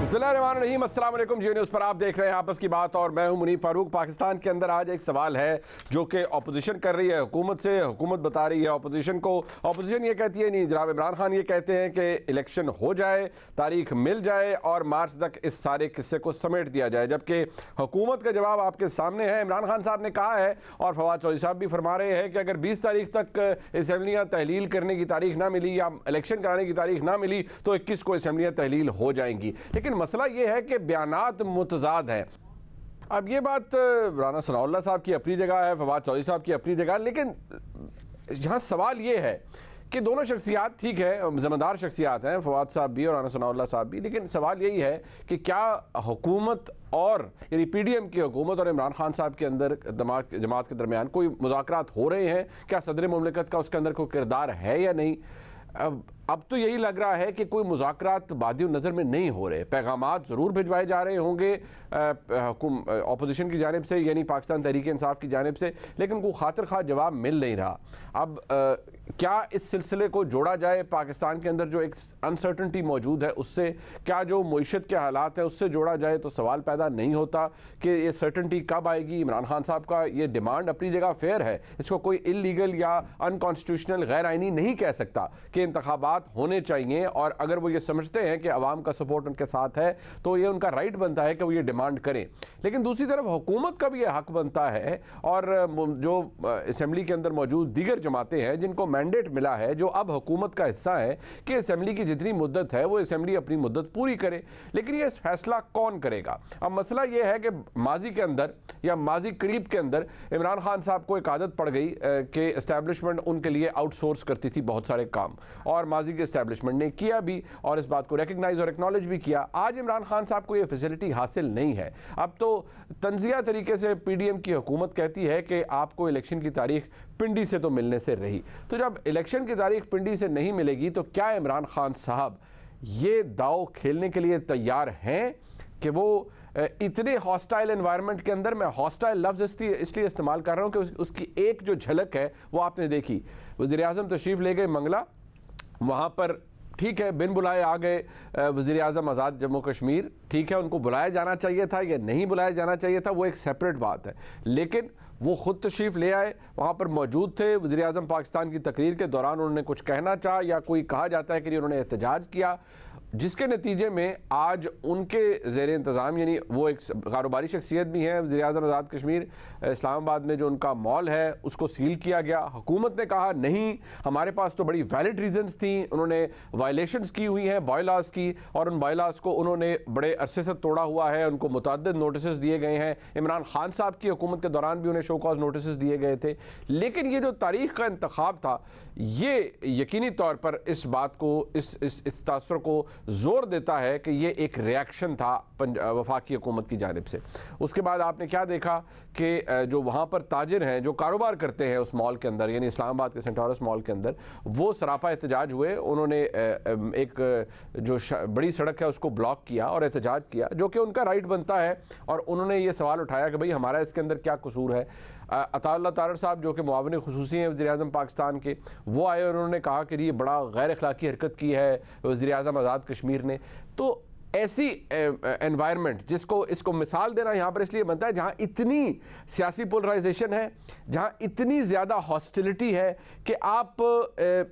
बिस्मिल्लाहिर्रहमानिर्रहीम, अस्सलाम वालेकुम। जी न्यूज़ पर आप देख रहे हैं आपस की बात और मैं हूं मुनीफ फारूक। पाकिस्तान के अंदर आज एक सवाल है जो कि अपोजिशन कर रही है हुकूमत से, हुकूमत बता रही है अपोजिशन को। अपोजिशन ये कहती है नहीं, जनाब इमरान खान ये कहते हैं कि इलेक्शन हो जाए, तारीख मिल जाए और मार्च तक इस सारे किस्से को समेट दिया जाए, जबकि हुकूमत का जवाब आपके सामने है। इमरान खान साहब ने कहा है और फवाद चौधरी साहब भी फरमा रहे हैं कि अगर 20 तारीख तक असम्बलियाँ तहलील करने की तारीख ना मिली या इलेक्शन कराने की तारीख ना मिली तो 21 को असम्बलियाँ तहलील हो जाएंगी। लेकिन मसला ये है कि बयानात मुतजाद हैं। अब ये बात राना सनाउल्लाह साहब की अपनी जगह है, फवाद चौधरी साहब की अपनी जगह, लेकिन यहाँ सवाल ये है कि दोनों शख्सियात ठीक है, ज़िम्मेदार शख्सियात हैं, फवाद साहब भी और राना सनाउल्लाह साहब भी, लेकिन सवाल यही है कि क्या हुकूमत और यानी PDM की हुकूमत और इमरान खान साहब के अंदर जमात के दरमियान कोई मुज़ाकरात हो रहे हैं? क्या सदर मुमलिकत का उसके अंदर कोई किरदार है या नहीं? अब तो यही लग रहा है कि कोई मुज़ाकरात बादी नज़र में नहीं हो रहे। पैगामात ज़रूर भिजवाए जा रहे होंगे अपोजिशन की जानिब से, यानी पाकिस्तान तहरीक इंसाफ की जानिब से, लेकिन कोई खातिर खा जवाब मिल नहीं रहा। अब क्या इस सिलसिले को जोड़ा जाए पाकिस्तान के अंदर जो एक अनसर्टनटी मौजूद है उससे, क्या जो मईशत के हालात हैं उससे जोड़ा जाए तो सवाल पैदा नहीं होता कि ये सर्टनटी कब आएगी। इमरान खान साहब का ये डिमांड अपनी जगह फेयर है, इसको कोई इलीगल या अनकॉन्स्टिट्यूशनल गैर आइनी नहीं कह सकता कि इंतखाबात होने चाहिए, और अगर वो ये समझते हैं कि अवाम का सपोर्ट उनके साथ है तो ये उनका राइट बनता है कि वो ये डिमांड करें। लेकिन दूसरी तरफ हुकूमत का भी ये हक बनता है, और जो असेंबली के अंदर मौजूद दीगर जमातें हैं जिनको मैंडेट मिला है, जो अब हुकूमत का हिस्सा है कि असेंबली की जितनी मुद्दत है वो असेंबली अपनी मुद्दत पूरी करे। लेकिन ये फैसला कौन करेगा? अब मसला ये है कि माजी के अंदर या माजी करीब के अंदर इमरान खान साहब को एक आदत पड़ गई कि इस्टेब्लिशमेंट उनके लिए आउटसोर्स करती थी बहुत सारे काम, और माजी के इस्टेब्लिशमेंट ने किया भी और इस बात को रिकग्नाइज और एक्नॉलेज भी किया। आज इमरान खान साहब को ये फैसिलिटी हासिल नहीं है। अब तो तंजिया तरीके से PDM की हुकूमत कहती है कि आपको इलेक्शन की तारीख पिंडी से तो मिलने से रही, तो जब इलेक्शन की तारीख पिंडी से नहीं मिलेगी तो क्या इमरान खान साहब ये दाव खेलने के लिए तैयार हैं कि वो इतने हॉस्टाइल एनवायरनमेंट के अंदर, मैं हॉस्टाइल लफ्ज़ इसलिए इस्तेमाल कर रहा हूँ कि उसकी एक जो झलक है वो आपने देखी। वज़ीर आज़म तशरीफ़ ले गए मंगला, वहाँ पर ठीक है बिन बुलाए आ गए वज़ीर आज़म आज़ाद जम्मू कश्मीर, ठीक है उनको बुलाया जाना चाहिए था या नहीं बुलाया जाना चाहिए था वो एक सेपरेट बात है, लेकिन वो ख़ुद तशरीफ़ ले आए, वहाँ पर मौजूद थे। वज़ीर आज़म पाकिस्तान की तकरीर के दौरान उन्होंने कुछ कहना चाहा या कोई कहा जाता है कि उन्होंने एहतजाज किया, जिसके नतीजे में आज उनके ज़ेर इंतज़ाम, यानी वो एक कारोबारी शख्सियत भी हैं वज़ीर आज़म आज़ाद कश्मीर, इस्लामाबाद में जो उनका मॉल है उसको सील किया गया। हुकूमत ने कहा नहीं, हमारे पास तो बड़ी वैलिड रीजंस थी, उन्होंने वायलेशंस की हुई हैं बायलॉज की, और उन बायलॉज को उन्होंने बड़े अरसे से तोड़ा हुआ है, उनको मुतअद्दिद नोटिस दिए गए हैं। इमरान खान साहब की हुकूमत के दौरान भी उन्हें शो कॉज नोटिस दिए गए थे। लेकिन ये जो तारीख का इंतखाब था ये यकीनी तौर पर इस बात को, इस तासर को जोर देता है कि ये एक रिएक्शन था वफाकी हुकूमत की जानिब से। उसके बाद आपने क्या देखा कि जो वहाँ पर ताजिर हैं, जो कारोबार करते हैं उस मॉल के अंदर, यानी इस्लामाबाद के सेंटोरस मॉल के अंदर, वो सरापा एहतजाज हुए। उन्होंने एक जो बड़ी सड़क है उसको ब्लॉक किया और एहतजाज किया, जो कि उनका राइट बनता है, और उन्होंने ये सवाल उठाया कि भाई हमारा इसके अंदर क्या कसूर है। अताउल्लाह तारड़ साहब जो कि मुआविन खुसूसी हैं वज़ीर आज़म पाकिस्तान के, वो आए और उन्होंने कहा कि ये बड़ा गैर अखलाकी हरकत की है वज़ीर आज़म आज़ाद कश्मीर ने। तो ऐसी एनवायरनमेंट जिसको, इसको मिसाल देना यहाँ पर इसलिए बनता है जहाँ इतनी सियासी पोलराइजेशन है, जहाँ इतनी ज़्यादा हॉस्टिलिटी है कि आप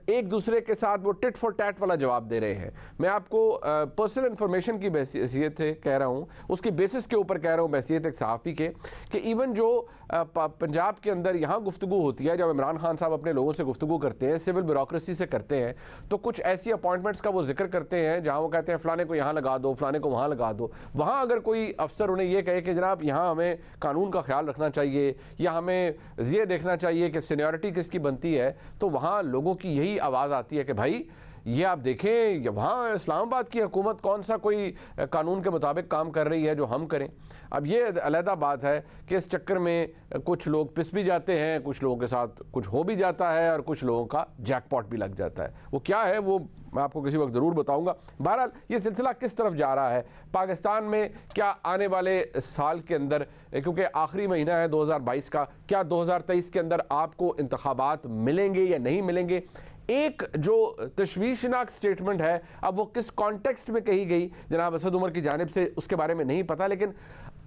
एक दूसरे के साथ वो टिट फॉर टैट वाला जवाब दे रहे हैं। मैं आपको पर्सनल इन्फॉर्मेशन की हैसियत से कह रहा हूँ, उसकी बेसिस के ऊपर कह रहा हूँ, हैसियत एक सहाफ़ी के, कि इवन जो पंजाब के अंदर यहाँ गुफ्तगू होती है, जब इमरान खान साहब अपने लोगों से गुफ्तगू करते हैं, सिविल ब्यूरोक्रेसी से करते हैं, तो कुछ ऐसी अपॉइंटमेंट्स का वो जिक्र करते हैं जहाँ वो कहते हैं फ़लाने को यहाँ लगा दो, फलाने को वहाँ लगा दो। वहाँ अगर कोई अफसर उन्हें ये कहे कि जनाब यहाँ हमें कानून का ख्याल रखना चाहिए या हमें ये देखना चाहिए कि सीनियरिटी किसकी बनती है, तो वहाँ लोगों की यही आवाज़ आती है कि भाई ये आप देखें वहाँ इस्लामाबाद की हुकूमत कौन सा कोई कानून के मुताबिक काम कर रही है जो हम करें। अब ये अलहदा बात है कि इस चक्कर में कुछ लोग पिस भी जाते हैं, कुछ लोगों के साथ कुछ हो भी जाता है और कुछ लोगों का जैकपॉट भी लग जाता है। वो क्या है वो मैं आपको किसी वक्त ज़रूर बताऊंगा। बहरहाल ये सिलसिला किस तरफ जा रहा है पाकिस्तान में, क्या आने वाले साल के अंदर, क्योंकि आखिरी महीना है 2022 का, क्या 2023 के अंदर आपको इंतखाबात मिलेंगे या नहीं मिलेंगे? एक जो तशवीशनाक स्टेटमेंट है, अब वो किस कॉन्टेक्स्ट में कही गई जनाब असद उमर की जानिब से, उसके बारे में नहीं पता। लेकिन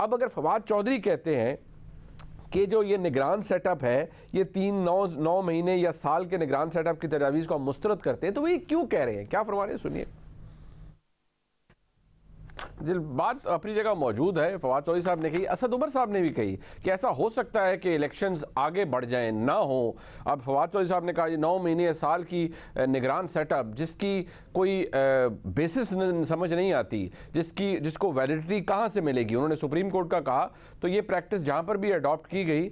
अब अगर फवाद चौधरी कहते हैं कि जो ये निगरान सेटअप है, ये 9 महीने या साल के निगरान सेटअप की तजावीज़ को हम मुस्तरद करते हैं, तो वो क्यों कह रहे हैं, क्या फरमा रहे हैं, सुनिए। बात अपनी जगह मौजूद है। फवाद चौधरी साहब ने कही, असद उमर साहब ने भी कही कि ऐसा हो सकता है कि इलेक्शंस आगे बढ़ जाएं, ना हो। अब फवाद चौधरी साहब ने कहा 9 महीने साल की निगरान सेटअप जिसकी कोई बेसिस समझ नहीं आती, जिसको वैलिडिटी कहाँ से मिलेगी। उन्होंने सुप्रीम कोर्ट का कहा, तो ये प्रैक्टिस जहाँ पर भी अडॉप्ट की गई,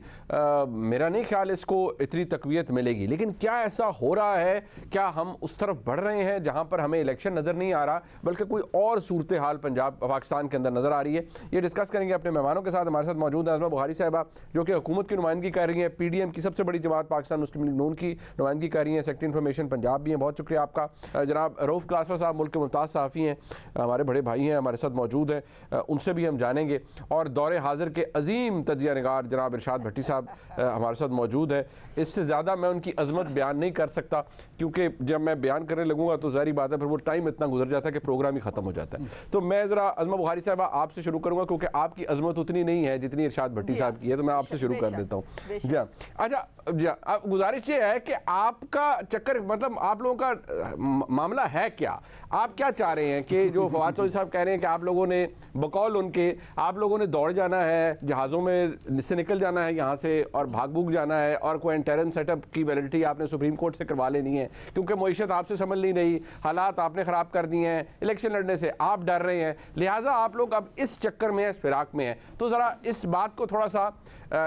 मेरा नहीं ख्याल इसको इतनी तकवीत मिलेगी। लेकिन क्या ऐसा हो रहा है, क्या हम उस तरफ बढ़ रहे हैं जहाँ पर हमें इलेक्शन नज़र नहीं आ रहा, बल्कि कोई और सूरत हाल पंजाब पाकिस्तान के अंदर नजर आ रही है? ये डिस्कस करेंगे अपने मेहमानों के साथ। हमारे साथ मौजूद है आज़मा बुखारी साहिबा, जो कि हुकूमत की नुमाइंदगी कर रही है, पीडीएम की सबसे बड़ी जमात पाकिस्तान मुस्लिम लीग नून की नुमाइंदगी कर रही है, सेक्रेटरी इंफॉर्मेशन पंजाब भी हैं। बहुत शुक्रिया आपका। जनाब रऊफ क्लासर साहब मुल्क के मुमताज़ सहाफ़ी हैं, हमारे बड़े भाई हैं, हमारे साथ मौजूद हैं, उनसे भी हम जानेंगे। और दौरे हाजिर के अजीम तजिया निगार जनाब इरशाद भट्टी साहब हमारे साथ मौजूद है। इससे ज़्यादा मैं उनकी अजमत बयान नहीं कर सकता, क्योंकि जब मैं बयान करने लगूंगा तो ज़ाहिर बात है फिर वो टाइम इतना गुजर जाता है कि प्रोग्राम ही ख़त्म हो जाता है। तो मैं ज़रा आज़मा बुखारी साहब आपसे शुरू करूंगा, क्योंकि आपकी अजमत उतनी नहीं है जितनी इरशाद भट्टी साहब की है, तो मैं आपसे शुरू कर देता हूँ। जी अच्छा जी, अब गुजारिश ये है कि आपका चक्कर, मतलब आप लोगों का मामला है क्या? आप क्या चाह रहे हैं कि जो फवाद चौधरी साहब कह रहे हैं कि आप लोगों ने बकौल उनके, आप लोगों ने दौड़ जाना है, जहाज़ों में से निकल जाना है यहाँ से और भाग भूग जाना है, और कोई इंटरिम सेटअप की वैलिडिटी आपने सुप्रीम कोर्ट से करवा लेनी है, क्योंकि मईशत आपसे संभल नहीं रही, हालात आपने ख़राब कर दिए हैं, इलेक्शन लड़ने से आप डर रहे हैं, लिहाजा आप लोग अब इस चक्कर में, इस फिराक में है। तो ज़रा इस बात को थोड़ा सा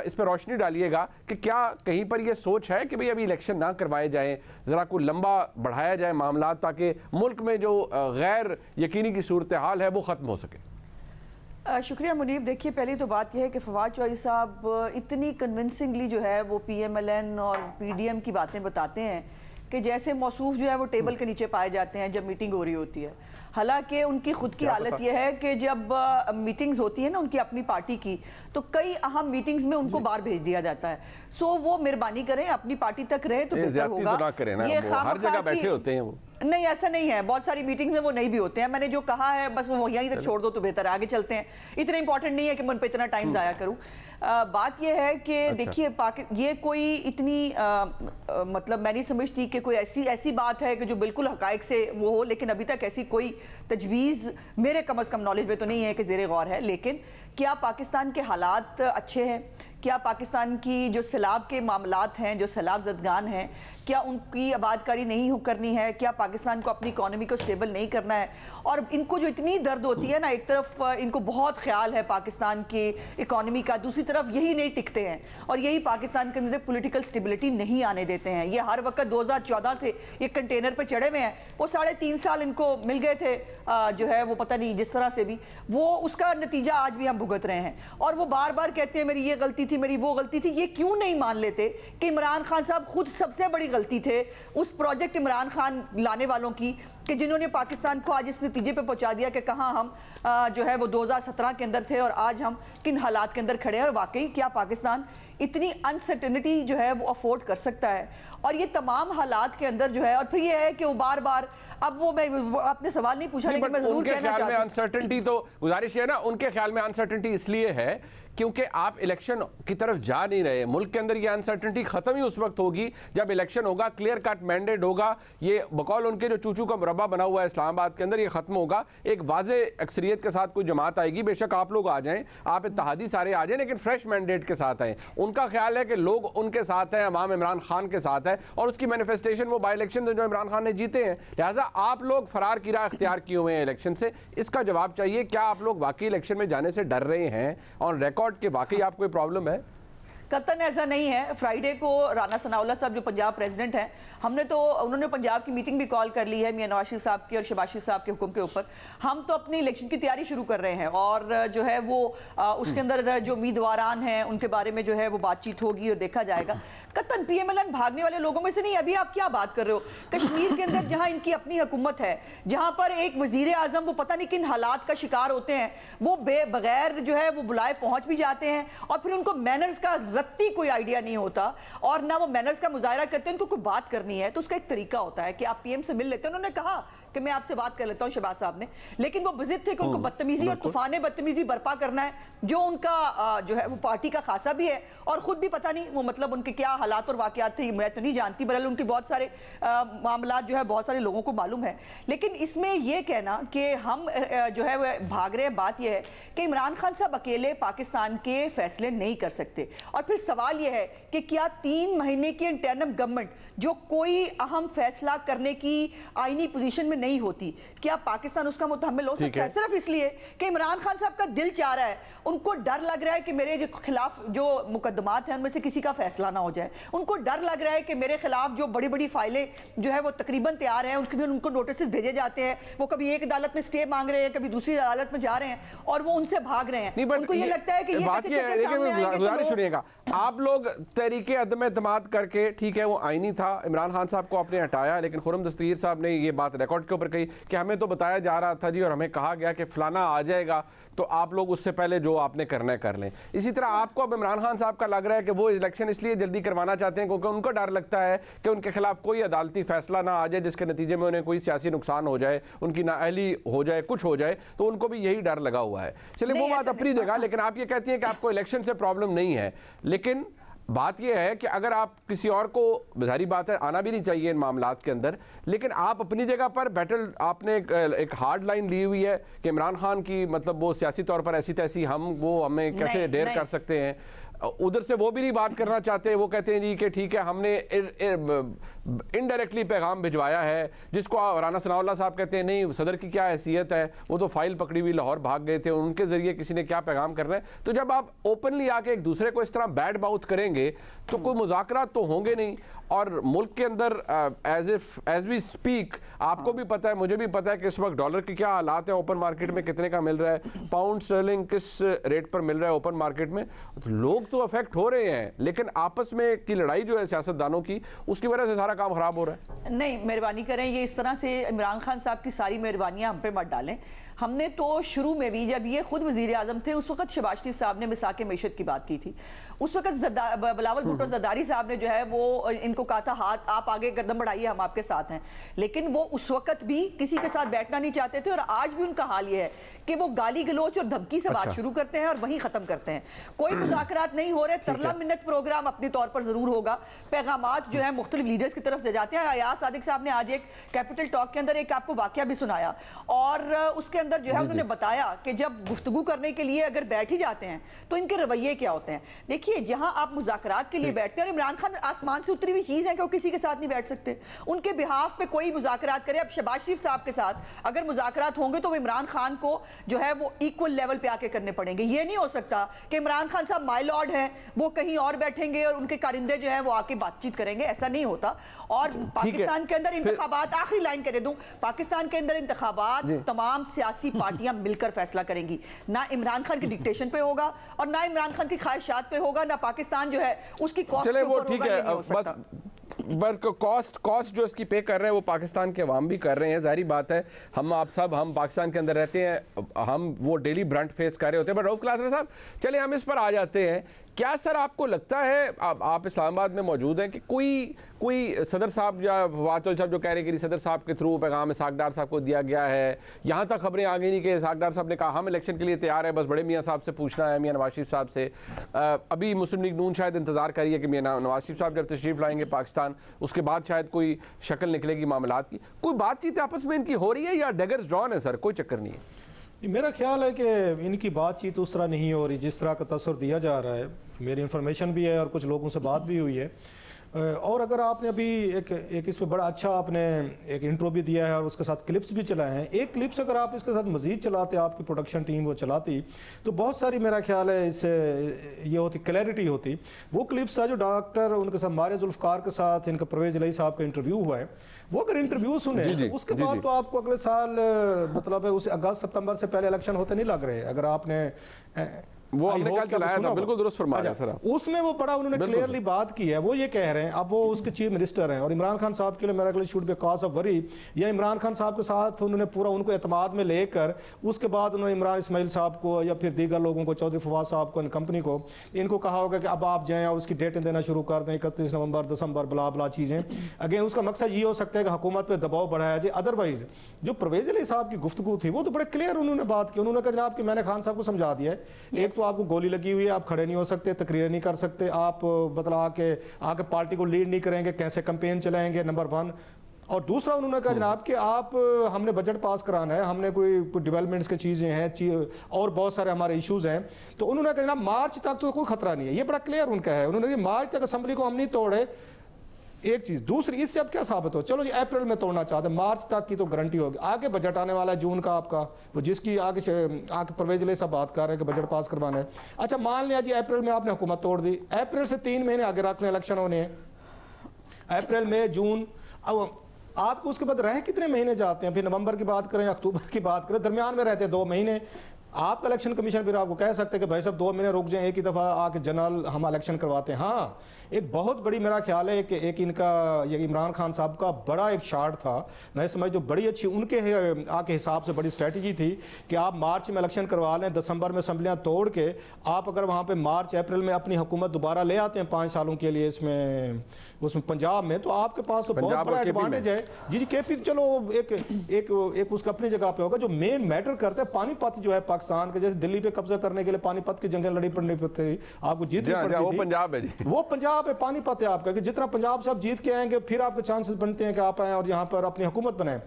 इस पर रोशनी डालिएगा कि क्या कहीं पर यह सोच है कि भाई अभी इलेक्शन ना करवाए जाएं, ज़रा कोई लंबा बढ़ाया जाए मामला, ताकि मुल्क में जो गैर यकीनी की सूरत हाल है वो ख़त्म हो सके? शुक्रिया मुनीब। देखिए, पहली तो बात यह है कि फवाद चौधरी साहब इतनी कन्विंसिंगली जो है वो PMLN और PDM की बातें बताते हैं कि जैसे मौसूफ जो है वो टेबल के नीचे पाए जाते हैं जब मीटिंग हो रही होती है। हालांकि उनकी खुद की हालत यह है कि जब मीटिंग्स होती है ना उनकी अपनी पार्टी की, तो कई अहम मीटिंग्स में उनको बाहर भेज दिया जाता है। सो वो मेहरबानी करें, अपनी पार्टी तक रहे तो बेहतर होगा। ये हर जगह बैठे होते हैं वो। नहीं, ऐसा नहीं है, बहुत सारी मीटिंग्स में वो नहीं भी होते हैं। मैंने जो कहा है बस वो यहीं तक छोड़ दो तो बेहतर है, आगे चलते हैं। इतना इंपॉर्टेंट नहीं है कि मैं उन पर इतना टाइम ज़ाया करूं। बात यह है कि देखिए, ये कोई इतनी मतलब मैं नहीं समझती कि कोई ऐसी बात है कि जो बिल्कुल हकायक से वो हो, लेकिन अभी तक ऐसी कोई तजवीज़ मेरे कम अज़ कम नॉलेज में तो नहीं है कि ज़ेरे गौर है। लेकिन क्या पाकिस्तान के हालात अच्छे हैं? क्या पाकिस्तान की जो सैलाब के मामलात हैं, जो सैलाब ज़दगान हैं, क्या उनकी आबादकारी नहीं करनी है? क्या पाकिस्तान को अपनी इकॉनमी को स्टेबल नहीं करना है? और इनको जो इतनी दर्द होती है ना, एक तरफ इनको बहुत ख्याल है पाकिस्तान की इकॉनमी का, दूसरी तरफ यही नहीं टिकते हैं और यही पाकिस्तान के अंदर पॉलिटिकल स्टेबिलिटी नहीं आने देते हैं। ये हर वक्त 2014 से ये कंटेनर पे चढ़े हुए हैं। वो 3.5 साल इनको मिल गए थे जो है वो पता नहीं जिस तरह से भी, वो उसका नतीजा आज भी हम भुगत रहे हैं। और वो बार बार कहते हैं मेरी ये गलती थी, मेरी वो गलती थी। ये क्यों नहीं मान लेते कि इमरान खान साहब खुद सबसे बड़ी गलती थे उस प्रोजेक्ट इमरान खान लाने वालों की, कि जिन्होंने पाकिस्तान को आज इस नतीजे पे पहुंचा दिया कि कहां हम जो है वो 2017 के अंदर थे और आज हम किन हालात के अंदर खड़े हैं। और वाकई क्या पाकिस्तान इतनी अनसर्टेनिटी जो है वो अफोर्ड कर सकता है? और ये तमाम हालात के अंदर जो है, और फिर ये है कि वो बार बार, अब वो मैं आपने सवाल नहीं पूछा लेकिन मैं जरूर कहना चाहती हूं, अनसर्टेनिटी तो गुजारिश है ना, उनके ख्याल में अनसर्टेनिटी इसलिए है क्योंकि आप इलेक्शन की तरफ जा नहीं रहे। मुल्क के अंदर ये अनसर्टेनिटी खत्म ही उस वक्त होगी जब इलेक्शन होगा, क्लियर कट मैंडेट होगा। ये बकौल उनके जो चूचू का मुरब्बा बना हुआ है इस्लामाबाद के अंदर, ये खत्म होगा। एक वाज़े अक्सरियत के साथ कोई जमात आएगी, बेशक आप लोग आ जाएं, आप इत्तेहादी सारे आ जाएं, लेकिन फ्रेश मैंडेट के साथ आए। उनका ख्याल है कि लोग उनके साथ हैं, अवाम इमरान खान के साथ है, और उसकी मैनिफेस्टेशन वो बाई इलेक्शन जो इमरान खान ने जीते हैं। लिहाजा आप लोग फरार की राह इख्तियार किए हुए हैं इलेक्शन से। इसका जवाब चाहिए, क्या आप लोग वाकई इलेक्शन में जाने से डर रहे हैं ऑन रिकॉर्ड के वाकई आपको कोई प्रॉब्लम है? कतन ऐसा नहीं है। फ्राइडे को राना सनाउल्लाह साहब जो पंजाब प्रेसिडेंट हैं, उन्होंने पंजाब की मीटिंग भी कॉल कर ली है मियां नवाज शरीफ साहब की और शहबाज शरीफ साहब के हुक्म के ऊपर। हम तो अपनी इलेक्शन की तैयारी शुरू कर रहे हैं और जो है वो उसके अंदर जो उम्मीदवारान हैं उनके बारे में जो है वो बातचीत होगी और देखा जाएगा। कतन पीएमएलएन भागने वाले लोगों में से नहीं। अभी आप क्या बात कर रहे हो, कश्मीर के अंदर जहां इनकी अपनी हुकूमत है, जहां पर एक वजीर आजम वो पता नहीं किन हालात का शिकार होते हैं, वो बगैर जो है वो बुलाए पहुंच भी जाते हैं और फिर उनको मैनर्स का रत्ती कोई आइडिया नहीं होता और ना वो मैनर्स का मुजाहरा करते हैं। उनको कोई बात करनी है तो उसका एक तरीका होता है कि आप पीएम से मिल लेते हैं। उन्होंने कहा कि मैं आपसे बात कर लेता हूं शहबाज साहब ने, लेकिन वो बिजिद थे कि उनको बदतमीजी और तूफान बदतमीजी बर्पा करना है, जो उनका जो है वो पार्टी का खासा भी है और खुद भी पता नहीं वो मतलब उनके क्या हालात और वाकयात थे मैं तो नहीं जानती, बहरहाल उनके बहुत सारे मामला जो है बहुत सारे लोगों को मालूम है। लेकिन इसमें यह कहना कि हम जो है वो भाग रहे हैं, बात यह है कि इमरान खान साहब अकेले पाकिस्तान के फैसले नहीं कर सकते। और फिर सवाल यह है कि क्या 3 महीने की इंटरनल गवर्नमेंट जो कोई अहम फैसला करने की आईनी पोजीशन में नहीं होती, क्या पाकिस्तान उसका मुतहम्मिल हो सकता है? सिर्फ इसलिए कि इमरान खान साहब का दिल चाह रहा है, उनको डर लग रहा है कि मेरे खिलाफ जो मुकदमात हैं उनमें से किसी का फैसला ना हो जाए, उनको डर लग रहा है कि मेरे खिलाफ जो बड़ी बड़ी फाइलें जो है वो तकरीबन तैयार हैं, उनको नोटिस भेजे जाते हैं, वो कभी एक अदालत में स्टे मांग रहे हैं, कभी दूसरी अदालत में जा रहे हैं और वो उनसे भाग रहे हैं। उनको ये लगता है कि ये सुनिएगा, आप लोग तहरीके अदम एतमाद करके, ठीक है वो आईनी था, इमरान खान साहब को आपने हटाया, लेकिन खुर्रम दस्तगीर साहब ने ये बात रिकॉर्ड के ऊपर कही कि हमें तो बताया जा रहा था जी और हमें कहा गया कि फलाना आ जाएगा तो आप लोग उससे पहले जो आपने करना है कर लें। इसी तरह आपको अब इमरान खान साहब का लग रहा है कि वो इलेक्शन इसलिए जल्दी करवाना चाहते हैं क्योंकि उनको डर लगता है कि उनके खिलाफ कोई अदालती फैसला ना आ जाए जिसके नतीजे में उन्हें कोई सियासी नुकसान हो जाए, उनकी नाअहली हो जाए, कुछ हो जाए, तो उनको भी यही डर लगा हुआ है। चलिए वो बात अपनी जगह, लेकिन आप ये कहती हैं कि आपको इलेक्शन से प्रॉब्लम नहीं है, लेकिन बात यह है कि अगर आप किसी और को, जाहिर बात है आना भी नहीं चाहिए इन मामलात के अंदर, लेकिन आप अपनी जगह पर बैटल, आपने एक हार्ड लाइन ली हुई है कि इमरान खान की मतलब वो सियासी तौर पर ऐसी तैसी हमें कैसे डेयर कर सकते हैं। उधर से वो भी नहीं बात करना चाहते, वो कहते हैं जी कि ठीक है हमने इनडायरेक्टली पैगाम भिजवाया है, जिसको राना सनाउल्लाह साहब कहते हैं नहीं सदर की क्या हैसियत है, वो तो फाइल पकड़ी हुई लाहौर भाग गए थे, उनके जरिए किसी ने क्या पैगाम करना है। तो जब आप ओपनली आके एक दूसरे को इस तरह बैड माउथ करेंगे तो कोई मुज़ाकरात तो होंगे नहीं। और मुल्क के अंदर एज वी स्पीक आपको भी पता है, मुझे भी पता है कि इस वक्त डॉलर की क्या हालात है, ओपन मार्केट में कितने का मिल रहा है, पाउंड स्टर्लिंग किस रेट पर मिल रहा है ओपन मार्केट में। लोग तो अफेक्ट हो रहे हैं, लेकिन आपस में की लड़ाई जो है सियासतदानों की, उसकी वजह से सारा काम खराब हो रहा है। नहीं, मेहरबानी करें, ये इस तरह से इमरान खान साहब की सारी मेहरबानियां हम पे मत डालें। हमने तो शुरू में भी जब ये खुद वजीर आजम थे उस वक्त शहबाज शरीफ साहब ने मिसाक मेशत की बात की थी, उस वक्त बिलावल भुट्टो जरदारी साहब ने जो है वो इनको कहा था हाथ आप आगे कदम बढ़ाइए हम आपके साथ हैं, लेकिन वो उस वक्त भी किसी के साथ बैठना नहीं चाहते थे। और आज भी उनका हाल ये है कि वो गाली गलोच और धमकी से बात शुरू करते हैं और वहीं खत्म करते हैं, कोई मुज़ाकरात नहीं हो रहे। तरला मिन्नत प्रोग्राम अपनी तौर पर जरूर होगा, पैगामात जो है मुख्तलिफ लीडर्स की तरफ से जाते हैं। अयाज सादिक साहब ने आज एक कैपिटल टॉक के अंदर एक आपको वाकया भी सुनाया और उसके अंदर जो है उन्होंने बताया कि जब गुफ्तगू करने के लिए अगर बैठ ही जाते हैं तो इनके रवैये क्या होते हैं। देखिए जहां आप मुज़ाकरात के लिए बैठते हैं, और इमरान खान आसमान से उतरी हुई चीज है कि वो किसी के साथ नहीं बैठ सकते, उनके बिहाफ पे कोई मुज़ाकरात करे। अब शहबाज शरीफ साहब के साथ अगर मुज़ाकरात होंगे तो वो इमरान खान को जो है वो इक्वल लेवल पे आके करने पड़ेंगे। ये नहीं हो सकता कि इमरान खान साहब माय लॉर्ड हैं, वो कहीं और बैठेंगे और उनके कारिंदे जो है वो आके बातचीत करेंगे, ऐसा नहीं होता। और पाकिस्तान के अंदर इंतखाबात, आखिरी लाइन कह दूं, पाकिस्तान के अंदर इंतखाबात तमाम सियासी पार्टियां मिलकर फैसला करेंगी, ना इमरान खान के डिक्टेशन पे होगा और ना इमरान खान की ख्वाहिशात पे होगा, ना पाकिस्तान जो है उसकी कॉस्ट पे होगा। ये नहीं हो सकता। कॉस्ट जो इसकी पे कर रहे हैं वो पाकिस्तान के अवाम भी कर रहे हैं, जाहिर बात है। हम आप सब हम पाकिस्तान के अंदर रहते हैं, हम वो डेली ब्रंट फेस कर रहे होते हैं। बट रऊफ क्लासर साहब चलिए हम इस पर आ जाते हैं। क्या सर आपको लगता है, आप इस्लामाबाद में मौजूद हैं, कि कोई सदर साहब या वाचौल साहब जो कह रहे हैं कि सदर साहब के थ्रू पैगाम इसहाक डार साहब को दिया गया है, यहाँ तक खबरें आ गई नहीं कि इसहाक डार साहब ने कहा हम इलेक्शन के लिए तैयार है, बस बड़े मियाँ साहब से पूछना है, मियाँ नवाज शरीफ साहब से। अभी मुस्लिम लीग नून शायद इंतजार करिए कि मियाँ नवाज शरीफ साहब जब तशरीफ लाएंगे पाकिस्तान, उसके बाद शायद कोई शक्ल निकलेगी मामलात की। कोई बातचीत आपस में इनकी हो रही है या डेगर्स ड्रॉन है सर, कोई चक्कर नहीं है? मेरा ख्याल है कि इनकी बातचीत उस तरह नहीं हो रही जिस तरह का तस्वर दिया जा रहा है। मेरी इन्फॉर्मेशन भी है और कुछ लोगों से बात भी हुई है। और अगर आपने अभी एक इस पर बड़ा अच्छा आपने एक इंट्रो भी दिया है और उसके साथ क्लिप्स भी चलाए हैं, एक क्लिप्स अगर आप इसके साथ मजीद चलाते, आपकी प्रोडक्शन टीम वो चलाती, तो बहुत सारी मेरा ख्याल है इससे ये होती क्लैरिटी होती। वो क्लिप्स है जो डॉक्टर उनके साथ मारिया जुल्फकार के साथ इनका परवेज इलाही साहब का इंटरव्यू हुआ है, वो अगर इंटरव्यू सुने तो उसके बाद तो आपको अगले साल मतलब है उसे अगस्त सितंबर से पहले इलेक्शन होते नहीं लग रहे। अगर आपने वो हमने कल चलाया था, बिल्कुल दुरुस्त फरमाया अच्छा, सर आप। उसमें वो बड़ा उन्होंने क्लियरली बात की है, वो ये कह रहे हैं, अब वो उसके चीफ मिनिस्टर हैं और इमरान खान साहब के लिए मेरा ख्याल should be cause of worry, या इमरान खान साहब के साथ उन्होंने पूरा उनको एतमाद में लेकर उसके बाद उन्होंने इमरान इस्माइल साहब को या फिर दीगर लोगों को, चौधरी फवाद साहब को, कंपनी को, इनको कहा होगा कि अब आप जाएं और उसकी डेटें देना शुरू कर दें, 31 नवंबर, दिसंबर, बला बला चीज़ें। अगेन उसका मकसद ये हो सकता है कि हुकूमत पे दबाव बढ़ाया जाए। अदरवाइज जो परवेज अली साहब की गुफ्तगू थी वो तो बड़े क्लियर उन्होंने बात की। उन्होंने कहा जनाब कि मैंने खान साहब को समझा दिया है, एक तो आपको गोली लगी हुई है, आप खड़े नहीं हो सकते, तकरीर नहीं कर सकते, आप मतलब आके पार्टी को लीड नहीं करेंगे, कैसे कैंपेन चलाएंगे, नंबर 1। और दूसरा उन्होंने कहा जनाब कि आप हमने बजट पास कराना है, हमने कोई डेवलपमेंट्स की चीज़ें हैं और बहुत सारे हमारे इश्यूज हैं, तो उन्होंने कहा जनाब मार्च तक तो कोई खतरा नहीं है। ये बड़ा क्लियर उनका है, उन्होंने कहा मार्च तक असेंबली को हम नहीं तोड़े, एक चीज। दूसरी, इससे अब क्या साबित हो, चलो जी अप्रैल में तोड़ना चाहते हैं, मार्च तक की तो गारंटी होगी, आगे बजट आने वाला है जून का आपका, वो जिसकी आगे परवेज अली साहब बात कर रहे हैं कि बजट पास करवाना है। अच्छा मान लिया जी अप्रैल में आपने हुकूमत तोड़ दी, अप्रैल से 3 महीने आगे रख लें, इलेक्शन होने हैं अप्रैल मई जून, अब आपको उसके बाद रहे कितने महीने जाते हैं, फिर नवंबर की बात करें, अक्टूबर की बात करें, दरमियान में रहते हैं 2 महीने। आपका इलेक्शन कमीशन फिर आपको कह सकते हैं कि भाई साहब 2 महीने रुक जाएं, एक ही दफ़ा आके जनरल हम इलेक्शन करवाते हैं। हाँ, एक बहुत बड़ी मेरा ख्याल है कि एक इनका ये इमरान खान साहब का बड़ा एक शार्ट था, मैं समझ, जो बड़ी अच्छी उनके आके हिसाब से बड़ी स्ट्रेटजी थी कि आप मार्च में इलेक्शन करवा लें, दिसंबर में असम्बलियाँ तोड़ के आप अगर वहाँ पे मार्च अप्रैल में अपनी हुकूमत दोबारा ले आते हैं 5 सालों के लिए उसमें पंजाब में, तो आपके पास तो बहुत बड़ा एडवांटेज है। जी केपी चलो एक उसका अपनी जगह पे होगा, जो मेन मैटर करता है पानीपत जो है पाकिस्तान के, जैसे दिल्ली पे कब्जा करने के लिए पानीपत की जंगें लड़ी पड़नी पड़ती, आपको जीतनी पड़ती थी, वो पंजाब है जी, वो पंजाब है, पानीपत है आपका, कि जितना पंजाब से आप जीत के आएंगे फिर आपके चांसेस बनते हैं कि आप आए और यहाँ पर अपनी हुकूमत बनाएं।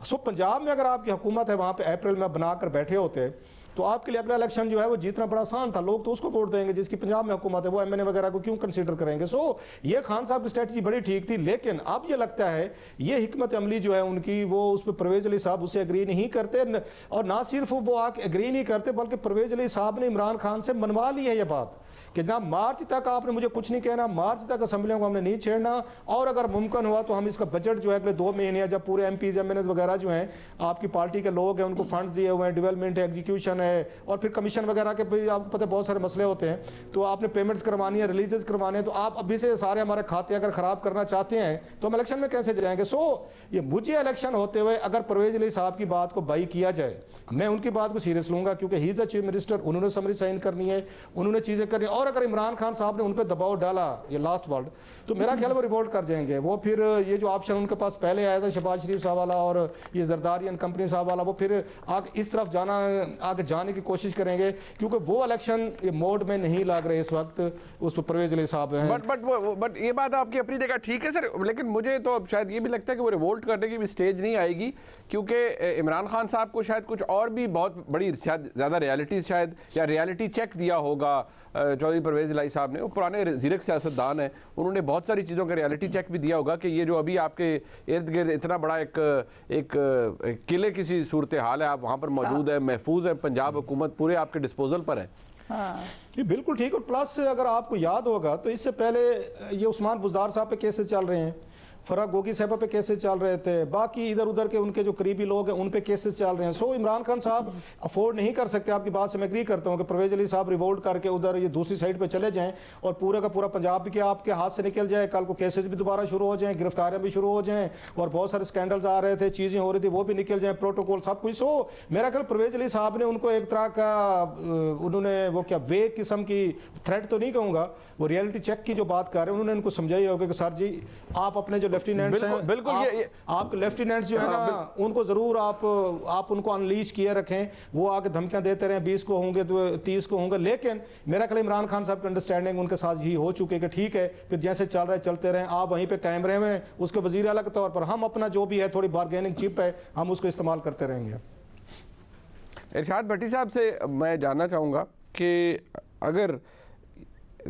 सो पंजाब में अगर आपकी हुकूमत है वहाँ पे अप्रैल में बनाकर बैठे होते तो आपके लिए अगला इलेक्शन जो है वो जीतना बड़ा आसान था, लोग तो उसको वोट देंगे जिसकी पंजाब में हुकूमत है, वो एमएनए वगैरह को क्यों कंसीडर करेंगे। सो ये खान साहब की स्ट्रेटजी बड़ी ठीक थी, लेकिन अब ये लगता है ये हिकमत अमली जो है उनकी, वो उस पर परवेज अली साहब उससे एग्री नहीं करते, और ना सिर्फ वो आके एग्री नहीं करते बल्कि परवेज अली साहब ने इमरान खान से मनवा ली है ये बात कि जनाब मार्च तक आपने मुझे कुछ नहीं कहना, मार्च तक असेंबलियों को हमने नहीं छेड़ना, और अगर मुमकिन हुआ तो हम इसका बजट जो है अगले 2 महीने, जब पूरे एमपीज एमएनएस वगैरह जो हैं आपकी पार्टी के लोग हैं उनको फंड्स दिए हुए हैं, डेवलपमेंट है, एग्जीक्यूशन है, और फिर कमीशन वगैरह के भी आपको पता है बहुत सारे मसले होते हैं, तो आपने पेमेंट्स करवानी है, रिलीजेस करवाने हैं, तो आप अभी से सारे हमारे खाते अगर ख़राब करना चाहते हैं तो हम इलेक्शन में कैसे जाएंगे। सो ये मुझे इलेक्शन होते हुए अगर परवेज अली साहब की बात को बाई किया जाए, मैं उनकी बात को सीरियस लूंगा, क्योंकि he is a chief minister, उन्होंने समरी साइन करनी है, उन्होंने चीज़ें करनी, और अगर इमरान खान साहब ने उन पर दबाव डाला ये लास्ट वर्ड, तो मेरा ख्याल वो रिवोल्ट कर जाएंगे। वो फिर ये जो ऑप्शन उनके पास पहले आया था शहबाज शरीफ साहब वाला और ये जरदारी एंड कंपनी साहब वाला, वो फिर आगे इस तरफ आगे जाने की कोशिश करेंगे, क्योंकि वो इलेक्शन मोड में नहीं लग रहे इस वक्त, उस पर परवेज अली साहब हैं। बट ये बात आपकी अपनी जगह ठीक है सर, लेकिन मुझे तो अब शायद ये भी लगता है कि वो रिवोल्ट करने की भी स्टेज नहीं आएगी, क्योंकि इमरान खान साहब को शायद कुछ और भी बहुत बड़ी ज़्यादा रियलिटी शायद या रियलिटी चेक दिया होगा चौधरी परवेज इलाही साहब ने। वो पुराने ज़ीरक सियासतदान हैं, उन्होंने बहुत सारी चीज़ों का रियलिटी चेक भी दिया होगा कि ये जो अभी आपके इर्द गिर्द इतना बड़ा एक किले किसी सूरत हाल है, आप वहाँ पर मौजूद है, महफूज है, पंजाब हुकूमत पूरे आपके डिस्पोजल पर है। ये बिल्कुल ठीक। और प्लस अगर आपको याद होगा तो इससे पहले ये उस्मान बुज़दार साहब पे केसेस चल रहे हैं, फराह गोगी साहब पे केसेस चल रहे थे, बाकी इधर उधर के उनके जो करीबी लोग हैं उन पे केसेस चल रहे हैं। सो इमरान खान साहब अफोर्ड नहीं कर सकते, आपकी बात से मैं एग्री करता हूँ कि परवेज अली साहब रिवोल्ट करके उधर ये दूसरी साइड पे चले जाएं और पूरा का पूरा पंजाब भी आपके हाथ से निकल जाए, कल को केसेस भी दोबारा शुरू हो जाएं, गिरफ्तारियां भी शुरू हो जाएं, और बहुत सारे स्कैंडल्स आ रहे थे, चीज़ें हो रही थी, वो भी निकल जाएं, प्रोटोकॉल सब कुछ। सो मेरा ख्याल परवेज अली साहब ने उनको एक तरह का उन्होंने वो क्या वेग किस्म की थ्रेट तो नहीं कहूँगा, वो रियलिटी चेक की जो बात कर रहे हैं उन्होंने उनको समझाई होगी कि सर जी आप अपने जो लेफ्टिनेंट्स हैं, बिल्कुल आपके लेफ्टिनेंट्स जो है ना उनको जरूर आप उनको अनलीश किए रखें, वो आके धमकियां देते रहे, 20 को होंगे तो 30 को होंगे, लेकिन मेरा ख्याल इमरान खान साहब की अंडरस्टैंडिंग उनके साथ ही हो चुके कि ठीक है फिर जैसे चल रहे चलते रहे, आप वहीं पे कायम रहे हुए, उसके वजीर आला के तौर पर हम अपना जो भी है थोड़ी बार्गेनिंग चिप है हम उसको इस्तेमाल करते रहेंगे। इरशाद भट्टी साहब से मैं जानना चाहूँगा कि अगर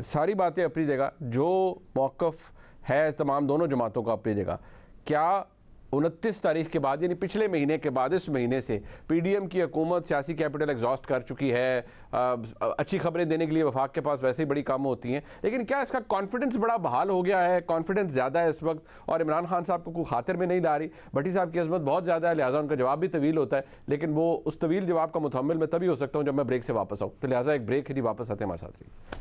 सारी बातें अपनी जगह, जो मौक़िफ़ है तमाम दोनों जमातों का अपनी जगह, क्या 29 तारीख के बाद यानी पिछले महीने के बाद इस महीने से पीडीएम की हुकूमत सियासी कैपिटल एग्जॉस्ट कर चुकी है। अच्छी खबरें देने के लिए वफाक के पास वैसे ही बड़ी कम होती हैं, लेकिन क्या इसका कॉन्फिडेंस बड़ा बहाल हो गया है? कॉन्फिडेंस ज़्यादा है इस वक्त और इमरान खान साहब को कोई खातिर में नहीं ला रही। भट्टी साहब की अजमत बहुत ज़्यादा है, लिहाजा उनका जवाब भी तवील होता है, लेकिन वो उस तवील जवाब का मुतहम्मिल मैं तभी हो सकता हूँ जब मैं ब्रेक से वापस आऊँ। तो लिहाजा एक ब्रेक ही वापस आते हैं हमारे साथ।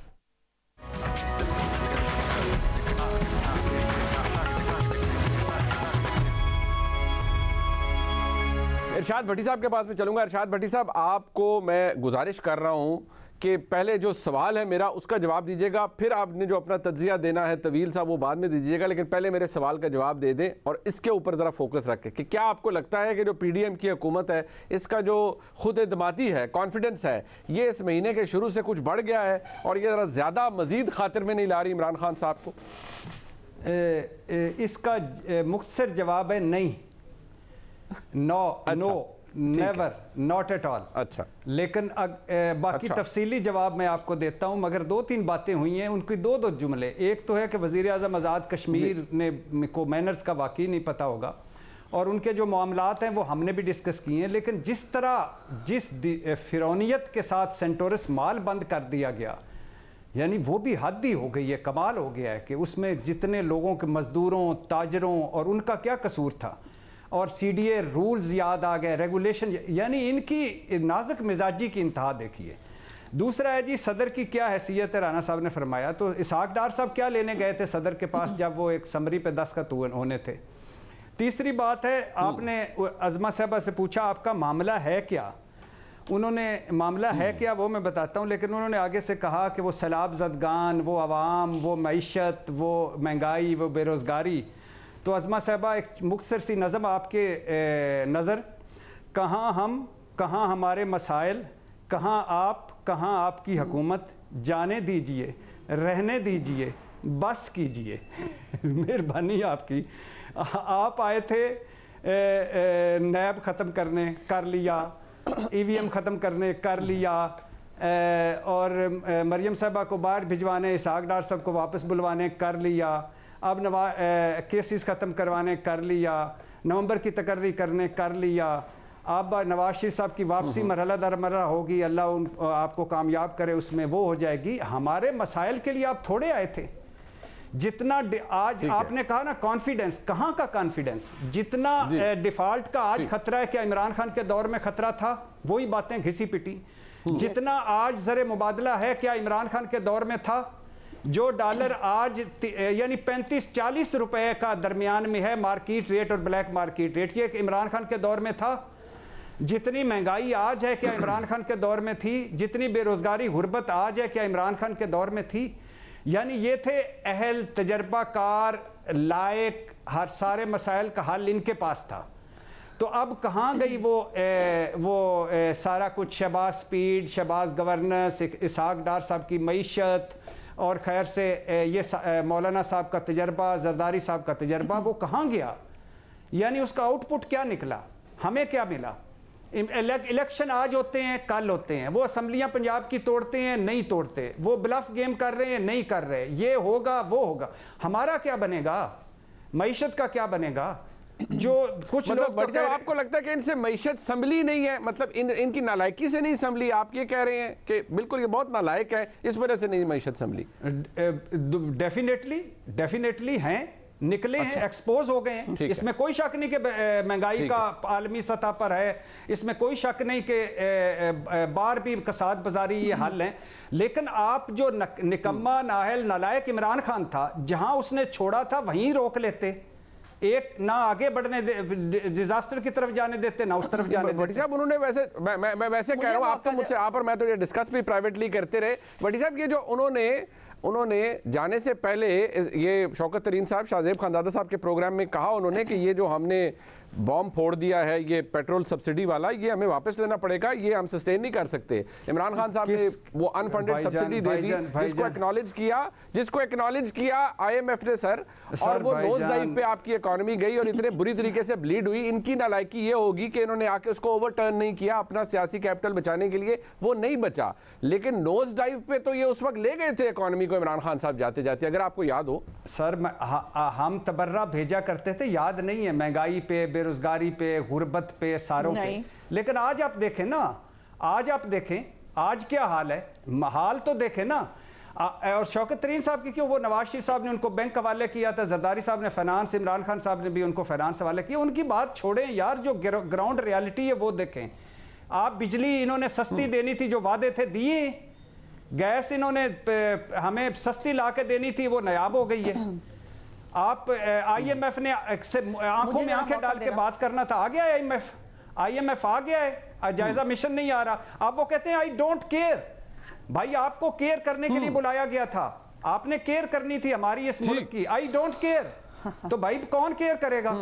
इरशाद भट्टी साहब के पास में चलूंगा। इरशाद भट्टी साहब, आपको मैं गुजारिश कर रहा हूं कि पहले जो सवाल है मेरा उसका जवाब दीजिएगा, फिर आपने जो अपना तज्जिया देना है तवील सा वो बाद में दीजिएगा, लेकिन पहले मेरे सवाल का जवाब दे दें और इसके ऊपर ज़रा फोकस रखें कि क्या आपको लगता है कि जो पीडीएम की हुकूमत है इसका जो खुद एतमादी है, कॉन्फिडेंस है, ये इस महीने के शुरू से कुछ बढ़ गया है और ये ज़रा ज़्यादा मज़ीद खातिर में नहीं ला रही इमरान खान साहब को? इसका मुख्तसर जवाब है नहीं। No, never, not at all. अच्छा, लेकिन बाकी तफसीली जवाब मैं आपको देता हूं, मगर 2-3 बातें हुई हैं, उनकी दो जुमले। एक तो है कि वज़ीर आज़म आज़ाद कश्मीर ने को मैनर्स का वाकई नहीं पता होगा और उनके जो मामलात हैं वो हमने भी डिस्कस किए हैं, लेकिन जिस फिरौनियत के साथ सेंटोरस माल बंद कर दिया गया, यानी वो भी हद ही हो गई है, कमाल हो गया है कि उसमें जितने लोगों के मजदूरों, ताजरों और उनका क्या कसूर था, और सीडीए रूल्स याद आ गए, रेगुलेशन, यानी इनकी नाजुक मिजाजी की इंतहा देखिए। दूसरा है जी सदर की क्या हैसियत है, राना साहब ने फरमाया, तो इसहाक डार साहब क्या लेने गए थे सदर के पास जब वो एक समरी पे दस्तखत होने थे। तीसरी बात है, आपने अज़मा साहबा से पूछा आपका मामला है क्या, उन्होंने मामला है क्या वो मैं बताता हूँ, लेकिन उन्होंने आगे से कहा कि वो सैलाब ज़दगान, वो आवाम, वो मईशत, वो महंगाई, वो बेरोज़गारी। तो अज़मा साहबा एक मुख्तसर सी नज़म आपके नज़र, कहाँ हम, कहाँ हमारे मसाइल, कहाँ आप, कहाँ आपकी हुकूमत, जाने दीजिए, रहने दीजिए, बस कीजिए। मेहरबानी आपकी। आप आए थे नैब ख़त्म करने, कर लिया, ईवीएम ख़त्म करने, कर लिया, और मरियम साहबा को बाहर भिजवाने, इसहाक डार साहब को वापस बुलवाने, कर लिया, अब केसेस ख़त्म करवाने, कर लिया, नवंबर की तकर्री करने, कर लिया, अब नवाज शरीफ साहब की वापसी मरहला दर मरहला होगी, अल्लाह आपको कामयाब करे, उसमें वो हो जाएगी। हमारे मसाइल के लिए आप थोड़े आए थे। जितना आज आपने कहा ना कॉन्फिडेंस, कहाँ का कॉन्फिडेंस, जितना डिफॉल्ट का आज खतरा है, क्या इमरान खान के दौर में खतरा था? वही बातें घिसी पिटी। जितना आज ज़र मुबादला है, क्या इमरान खान के दौर में था? जो डॉलर आज यानी 35-40 रुपए का दरमियान में है मार्केट रेट और ब्लैक मार्केट रेट, ये इमरान खान के दौर में था। जितनी महंगाई आज है, क्या इमरान खान के दौर में थी? जितनी बेरोजगारी गुर्बत आज है, क्या इमरान खान के दौर में थी? यानी ये थे अहल, तजर्बाकार, लायक, हर सारे मसाइल का हल इनके पास था। तो अब कहाँ गई वो सारा कुछ, शहबाज स्पीड, शहबाज गवर्नेंस, इसहाक डार साहब की मईशत, और खैर से ये मौलाना साहब का तजर्बा, जरदारी साहब का तजर्बा, वो कहाँ गया? यानी उसका आउटपुट क्या निकला? हमें क्या मिला? इलेक्शन आज होते हैं, कल होते हैं, वो असम्बलियाँ पंजाब की तोड़ते हैं, नहीं तोड़ते, वो ब्लफ गेम कर रहे हैं, नहीं कर रहे, ये होगा वो होगा। हमारा क्या बनेगा? मईशत का क्या बनेगा? जो कुछ मतलब लोग तो आपको लगता है कि इनसे मईशत संभली नहीं है, मतलब इनकी नालायकी से नहीं संभली? आप ये कह रहे हैं कि बिल्कुल ये बहुत नालायक है, इस वजह से नहीं मईशत संभली? डेफिनेटली हैं, निकले हैं, एक्सपोज हो गए हैं, इसमें कोई शक नहीं कि महंगाई का आलमी सतह पर है, इसमें कोई शक नहीं कि बार भी कसाद बाजारी ये हल है। लेकिन आप जो निकम्मा, नाहल, नालायक इमरान खान था, जहां उसने छोड़ा था वहीं रोक लेते, एक ना आगे बढ़ने डिजास्टर की तरफ जाने देते, ना उस तरफ जाने देते। साहब उन्होंने वैसे मैं वैसे कह रहा हूँ, आप तो मुझसे आप और मैं तो ये डिस्कस भी प्राइवेटली करते रहे। भट्टी साहब ये जो उन्होंने जाने से पहले ये शौकत तरीन साहब, शाहजेब खानजादा साहब के प्रोग्राम में कहा उन्होंने कि ये जो हमने बॉम्ब फोड़ दिया है ये पेट्रोल सब्सिडी वाला, ये हमें वापस लेना पड़ेगा, ये हम सस्टेन नहीं कर सकते। इमरान खान साहब ने वो अनफंडेड सब्सिडी दे दी, जिसको एक्नॉलेज किया IMF ने सर, और वो नोज डाइव पे आपकी इकोनॉमी गई और इतने बुरी तरीके से ब्लीड हुई। इनकी नालायकी ये होगी कि इन्होंने आके उसको ओवरटर्न नहीं किया, अपना सियासी कैपिटल बचाने के लिए वो नहीं बचा, लेकिन नोज डाइव पे तो ये उस वक्त ले गए थे इकोनॉमी को इमरान खान साहब जाते जाते, अगर आपको याद हो। सर हम तबर्रा भेजा करते थे, याद नहीं है, महंगाई पे, बेरोजगारी पे, गुर्बत पे, सारों पे। लेकिन आज आप देखें ना, आज आप देखें आज क्या हाल है, हाल तो देखें ना। और शौकत तरीन साहब की क्यों, वो नवाज शरीफ साहब ने उनको बैंक हवाले किया था, जरदारी साहब ने फाइनेंस, इमरान खान साहब ने भी उनको फाइनेंस हवाले किया। उनकी बात छोड़ें यार, जो ग्राउंड रियलिटी है वो देखें आप। बिजली इन्होंने सस्ती देनी थी, जो वादे थे दिए। गैस इन्होंने हमें सस्ती ला के देनी थी, वो नायाब हो गई है। आप IMF ने आंखों में आंखें डाल के बात करना था, आ गया है IMF आ गया है, जायजा मिशन नहीं आ रहा। अब वो कहते हैं आई डोंट केयर। भाई आपको केयर करने के लिए बुलाया गया था, आपने केयर करनी थी हमारी इस मुल्क की। आई डोंट केयर, तो भाई कौन केयर करेगा?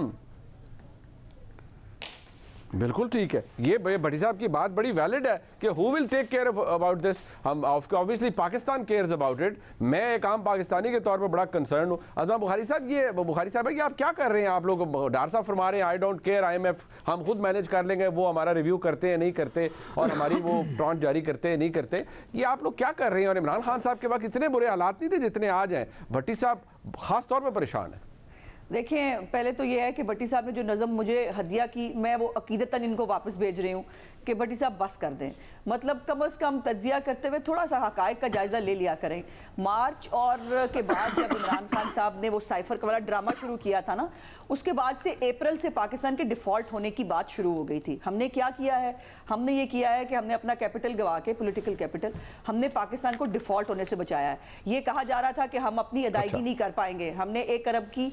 बिल्कुल ठीक है, ये भट्टी साहब की बात बड़ी वैलिड है कि who will take care about this. हम obviously Pakistan cares about it. मैं एक आम पाकिस्तानी के तौर पर बड़ा कंसर्न हूँ। अज़मा बुखारी साहब, ये बुखारी साहब है कि आप क्या कर रहे हैं? आप लोग डार साहब फरमा रहे हैं आई डोंट केयर, IMF हम खुद मैनेज कर लेंगे, वो हमारा रिव्यू करते हैं नहीं करते, और हमारी वो टॉन्ट जारी करते हैं नहीं करते। ये आप लोग क्या कर रहे हैं? और इमरान खान साहब के वक्त इतने बुरे हालात नहीं थे जितने आज हैं। भट्टी साहब खास तौर पर परेशान है। देखिए, पहले तो ये है कि भट्टी साहब ने जो नज़म मुझे हदिया की, मैं वो अकीदतन इनको वापस भेज रही हूँ कि भट्टी साहब बस कर दें। मतलब कम से कम तज्जिया करते हुए थोड़ा सा हकायक का जायज़ा ले लिया करें। मार्च और के बाद जब इमरान खान साहब ने वो साइफर वाला ड्रामा शुरू किया था ना, उसके बाद से अप्रैल से पाकिस्तान के डिफ़ॉल्ट होने की बात शुरू हो गई थी। हमने क्या किया है? हमने ये किया है कि हमने अपना कैपिटल गवा के, पॉलिटिकल कैपिटल, हमने पाकिस्तान को डिफ़ॉल्ट होने से बचाया है। ये कहा जा रहा था कि हम अपनी अदायगी नहीं कर पाएंगे। हमने 1 अरब की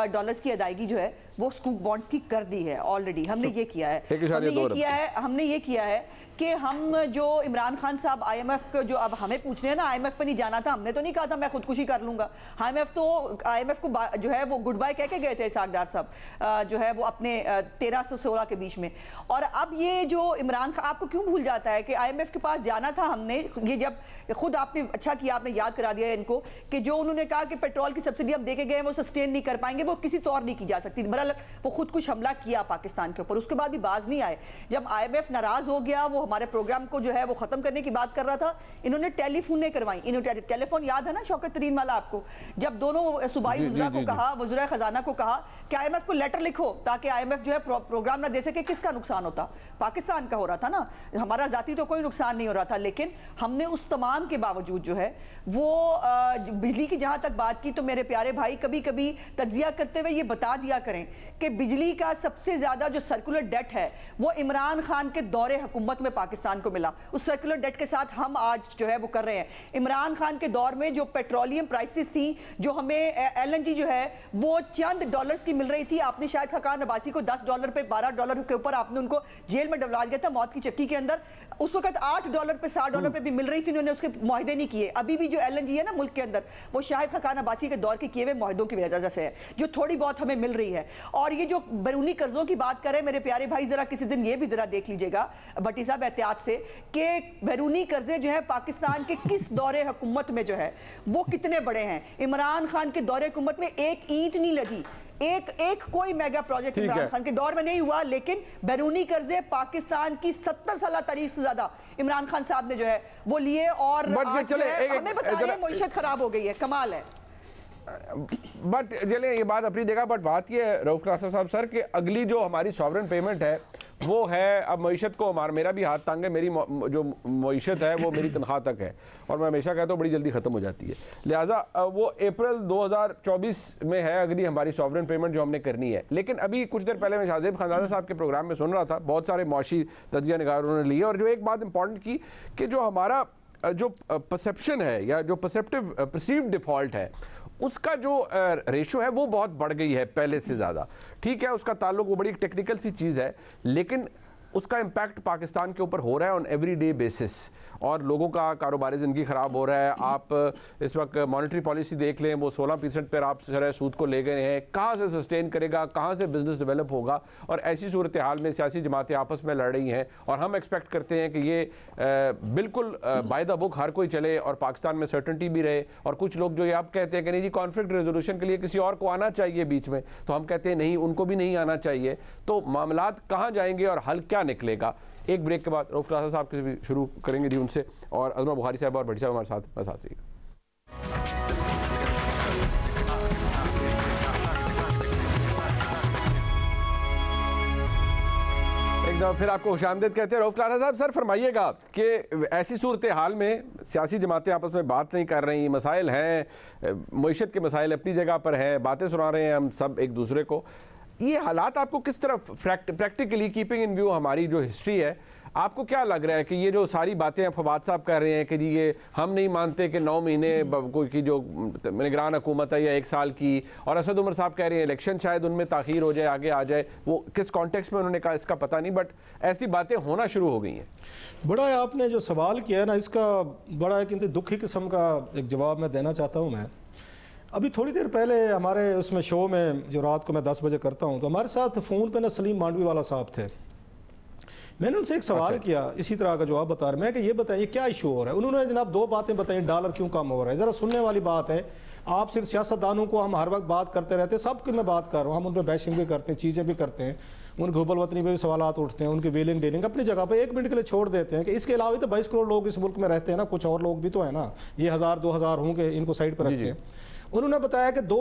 डॉलर्स की अदायगी जो है वो स्कूप बॉन्ड्स की कर दी है ऑलरेडी। हमने ये किया है, हमने ये किया है कि हम जो इमरान खान साहब IMF को जो अब हमें पूछ रहे हैं ना, IMF पे नहीं जाना था, हमने तो नहीं कहा था मैं खुदकुशी कर लूंगा। IMF को जो है वो गुड बाय कह के गए थे सागदार साहब, जो है वो अपने 13 से 16 के बीच में। और अब ये जो इमरान खान, आपको क्यों भूल जाता है कि IMF के पास जाना था हमने? ये जब खुद आपने अच्छा किया, आपने याद करा दिया इनको कि जो उन्होंने कहा कि पेट्रोल की सब्सिडी हम देके गए वो सस्टेन नहीं कर पाएंगे, वो किसी तौर नहीं की जा सकती। बहरहाल वो खुद कुछ हमला किया पाकिस्तान के ऊपर, उसके बाद भी बाज नहीं आए। जब IMF नाराज हो गया, वो हमारे प्रोग्राम को जो है वो खत्म करने की बात कर रहा था, इन्होंने टेलीफोन करवाई। इन्होंने टेलीफोन याद है ना शौकत तरीन वाला आपको, जब दोनों सूबाई वज़रा को कहा, वज़रा खजाना को कहा कि IMF को लेटर लिखो ताकि IMF जो है प्रोग्राम ना दे सके। किसका नुकसान होता? पाकिस्तान का हो रहा था ना, हमारा जाती तो कोई नुकसान नहीं हो रहा था। लेकिन हमने उस तमाम के बावजूद जो है वो बिजली की जहां तक बात की, तो मेरे प्यारे भाई कभी कभी तज्जिया करते हुए ये बता दिया करें कि बिजली का सबसे ज्यादा जो सर्कुलर डेट है वो इमरान खान के दौरे हुकूमत में पाकिस्तान को मिला। उस सर्कुलर डेट के साथ हम आज जो है वो कर रहे हैं। इमरान खान के दौर में जो पेट्रोलियम प्राइसेस थी, जो हमें LNG जो है वो चंद डॉलर्स की मिल रही थी, आपने शायद खकान अब्बासी को $10 पे, $12 के ऊपर आपने उनको जेल में डलवा दिया था मौत की चक्की के अंदर। उस वक्त $8 पे, $7 पे भी मिल रही थी, उन्होंने उसके मुआहदे नहीं किए। अभी भी जो LNG है ना मुल्क के अंदर, वो शायद खकान अब्बासी के दौर के किए हुए मुआहदों की वजह से है, जो थोड़ी बहुत हमें मिल रही है। और ये जो बैरूनी कर्जों की बात करें मेरे प्यारे भाई, जरा किसी दिन ये भी जरा देख लीजिएगा भट्टी साहब एहतियात से कि बैरूनी कर्जे जो है पाकिस्तान के किस दौरे हुकूमत में जो है वो कितने बड़े हैं। इमरान खान के दौरे हुकूमत में एक ईंट नहीं लगी, एक कोई मेगा प्रोजेक्ट इमरान खान के दौर में नहीं हुआ। लेकिन बैरूनी कर्जे पाकिस्तान की 70 साल तारीख से ज्यादा इमरान खान साहब ने जो है वो लिए, और हमें बता रहे मईशत खराब हो गई है। कमाल है। बट चलिए ये बात अपनी जगह, बट बात ये है रऊफ कासर साहब सर कि अगली जो हमारी सॉवरेन पेमेंट है वो है, अब मईशत को मेरा भी हाथ तंग है, मेरी जो मईशत है वो मेरी तनख्वाह तक है, और मैं हमेशा कहता हूँ बड़ी जल्दी ख़त्म हो जाती है। लिहाजा वो अप्रैल 2024 में है अगली हमारी सॉवरेन पेमेंट जो हमने करनी है। लेकिन अभी कुछ देर पहले मैं शाहजेब खानजादा साहब के प्रोग्राम में सुन रहा था, बहुत सारे मौशी तज्जिया निगार उन्होंने लिए, और जो एक बात इंपॉर्टेंट की कि जो हमारा जो परसेप्शन है या जो परसीव्ड डिफ़ॉल्ट है उसका जो रेशो है वो बहुत बढ़ गई है पहले से ज़्यादा। ठीक है, उसका ताल्लुक, वो बड़ी टेक्निकल सी चीज़ है, लेकिन اس کا امپیکٹ پاکستان کے اوپر ہو رہا ہے آن ایوری ڈے بیسس, اور لوگوں کا کاروباری زندگی خراب ہو رہا ہے. آپ اس وقت مانیٹری پالیسی دیکھ لیں, وہ 16% پر آپ سر سود کو لے گئے ہیں. کہاں سے سسٹین کرے گا, کہاں سے بزنس ڈیولپ ہوگا؟ اور ایسی صورتحال میں سیاسی جماعتیں آپس میں لڑ رہی ہیں, اور ہم ایکسپیکٹ کرتے ہیں کہ یہ بالکل بائی دا بک ہر کوئی چلے اور پاکستان میں سرٹنٹی بھی رہے. اور کچھ لوگ جو یہ آپ کہتے ہیں کہ نہیں جی کانفلکٹ ریزولوشن کے لیے کسی اور کو آنا چاہیے بیچ میں, تو ہم کہتے ہیں نہیں, ان کو بھی نہیں آنا چاہیے. تو معاملات کہاں جائیں گے اور حل کیا نکلے گا؟ ایک بریک کے بعد رؤف کلاسا صاحب سے بھی شروع کریں گے جی ان سے, اور عظمہ بخاری صاحب اور بھٹی صاحب ہمارے ساتھ رہیے گا. ایک دفعہ پھر آپ کو خوش آمدید کہتے ہیں. رؤف کلاسا صاحب, سر فرمائیے گا کہ ایسی صورتحال میں سیاسی جماعتیں آپس میں بات نہیں کر رہی, مسائل ہیں, معیشت کے مسائل اپنی جگہ پر ہیں, باتیں سنا رہے ہیں ہم سب ایک دوسرے کو, یہ حالات آپ کو کس طرح پریکٹیکلی کیپنگ ان ویو ہماری جو ہسٹری ہے, آپ کو کیا لگ رہا ہے کہ یہ جو ساری باتیں فواد صاحب کر رہے ہیں کہ جی یہ ہم نہیں مانتے کہ 9 مہینے کوئی کی جو نگران حکومت ہے یا 1 سال کی, اور اسد عمر صاحب کہہ رہے ہیں الیکشن شاید ان میں تاخیر ہو جائے, آگے آ جائے, وہ کس کانٹیکسٹ میں انہوں نے کہا اس کا پتہ نہیں, بٹ ایسی باتیں ہونا شروع ہو گئی ہیں. بڑا آپ نے جو سوال کیا ہے نا, اس کا بڑا ایک دکھی قسم کا ایک جواب میں دینا چاہتا ہوں. میں ابھی تھوڑی دیر پہلے ہمارے اس میں شو میں جو رات کو میں 10 بجے کرتا ہوں, تو ہمارے ساتھ فون پہ نا سلیم مانڈوی والا صاحب تھے. میں نے ان سے ایک سوال کیا اسی طرح کا جواب بتا رہا, میں کہ یہ بتائیں یہ کیا ایشو ہو رہا ہے. انہوں نے جناب 2 باتیں بتائیں, ڈالر کیوں کم ہو رہا ہے. ذرا سننے والی بات ہے, آپ صرف سیاستدانوں کو ہم ہر وقت بات کرتے رہتے ہیں, سب کی میں بات کر رہا ہوں, ہم ان پہ بیشنگ بھی کرتے ہیں, چیزیں بھی کرتے ہیں, ان کے حب الوطنی پہ بھی سوالات اٹھتے ہیں, ان کی ویلنگ ڈیلنگ اپنی جگہ پہ 1 منٹ کے لیے چھوڑ دیتے ہیں کہ اس کے علاوہ تو 22 کروڑ لوگ اس ملک میں رہتے ہیں نا, کچھ اور لوگ بھی تو ہیں نا, یہ 1000-2000 ہوں گے, ان کو سائڈ پہ رکھتے ہیں. انہوں نے بتایا کہ 2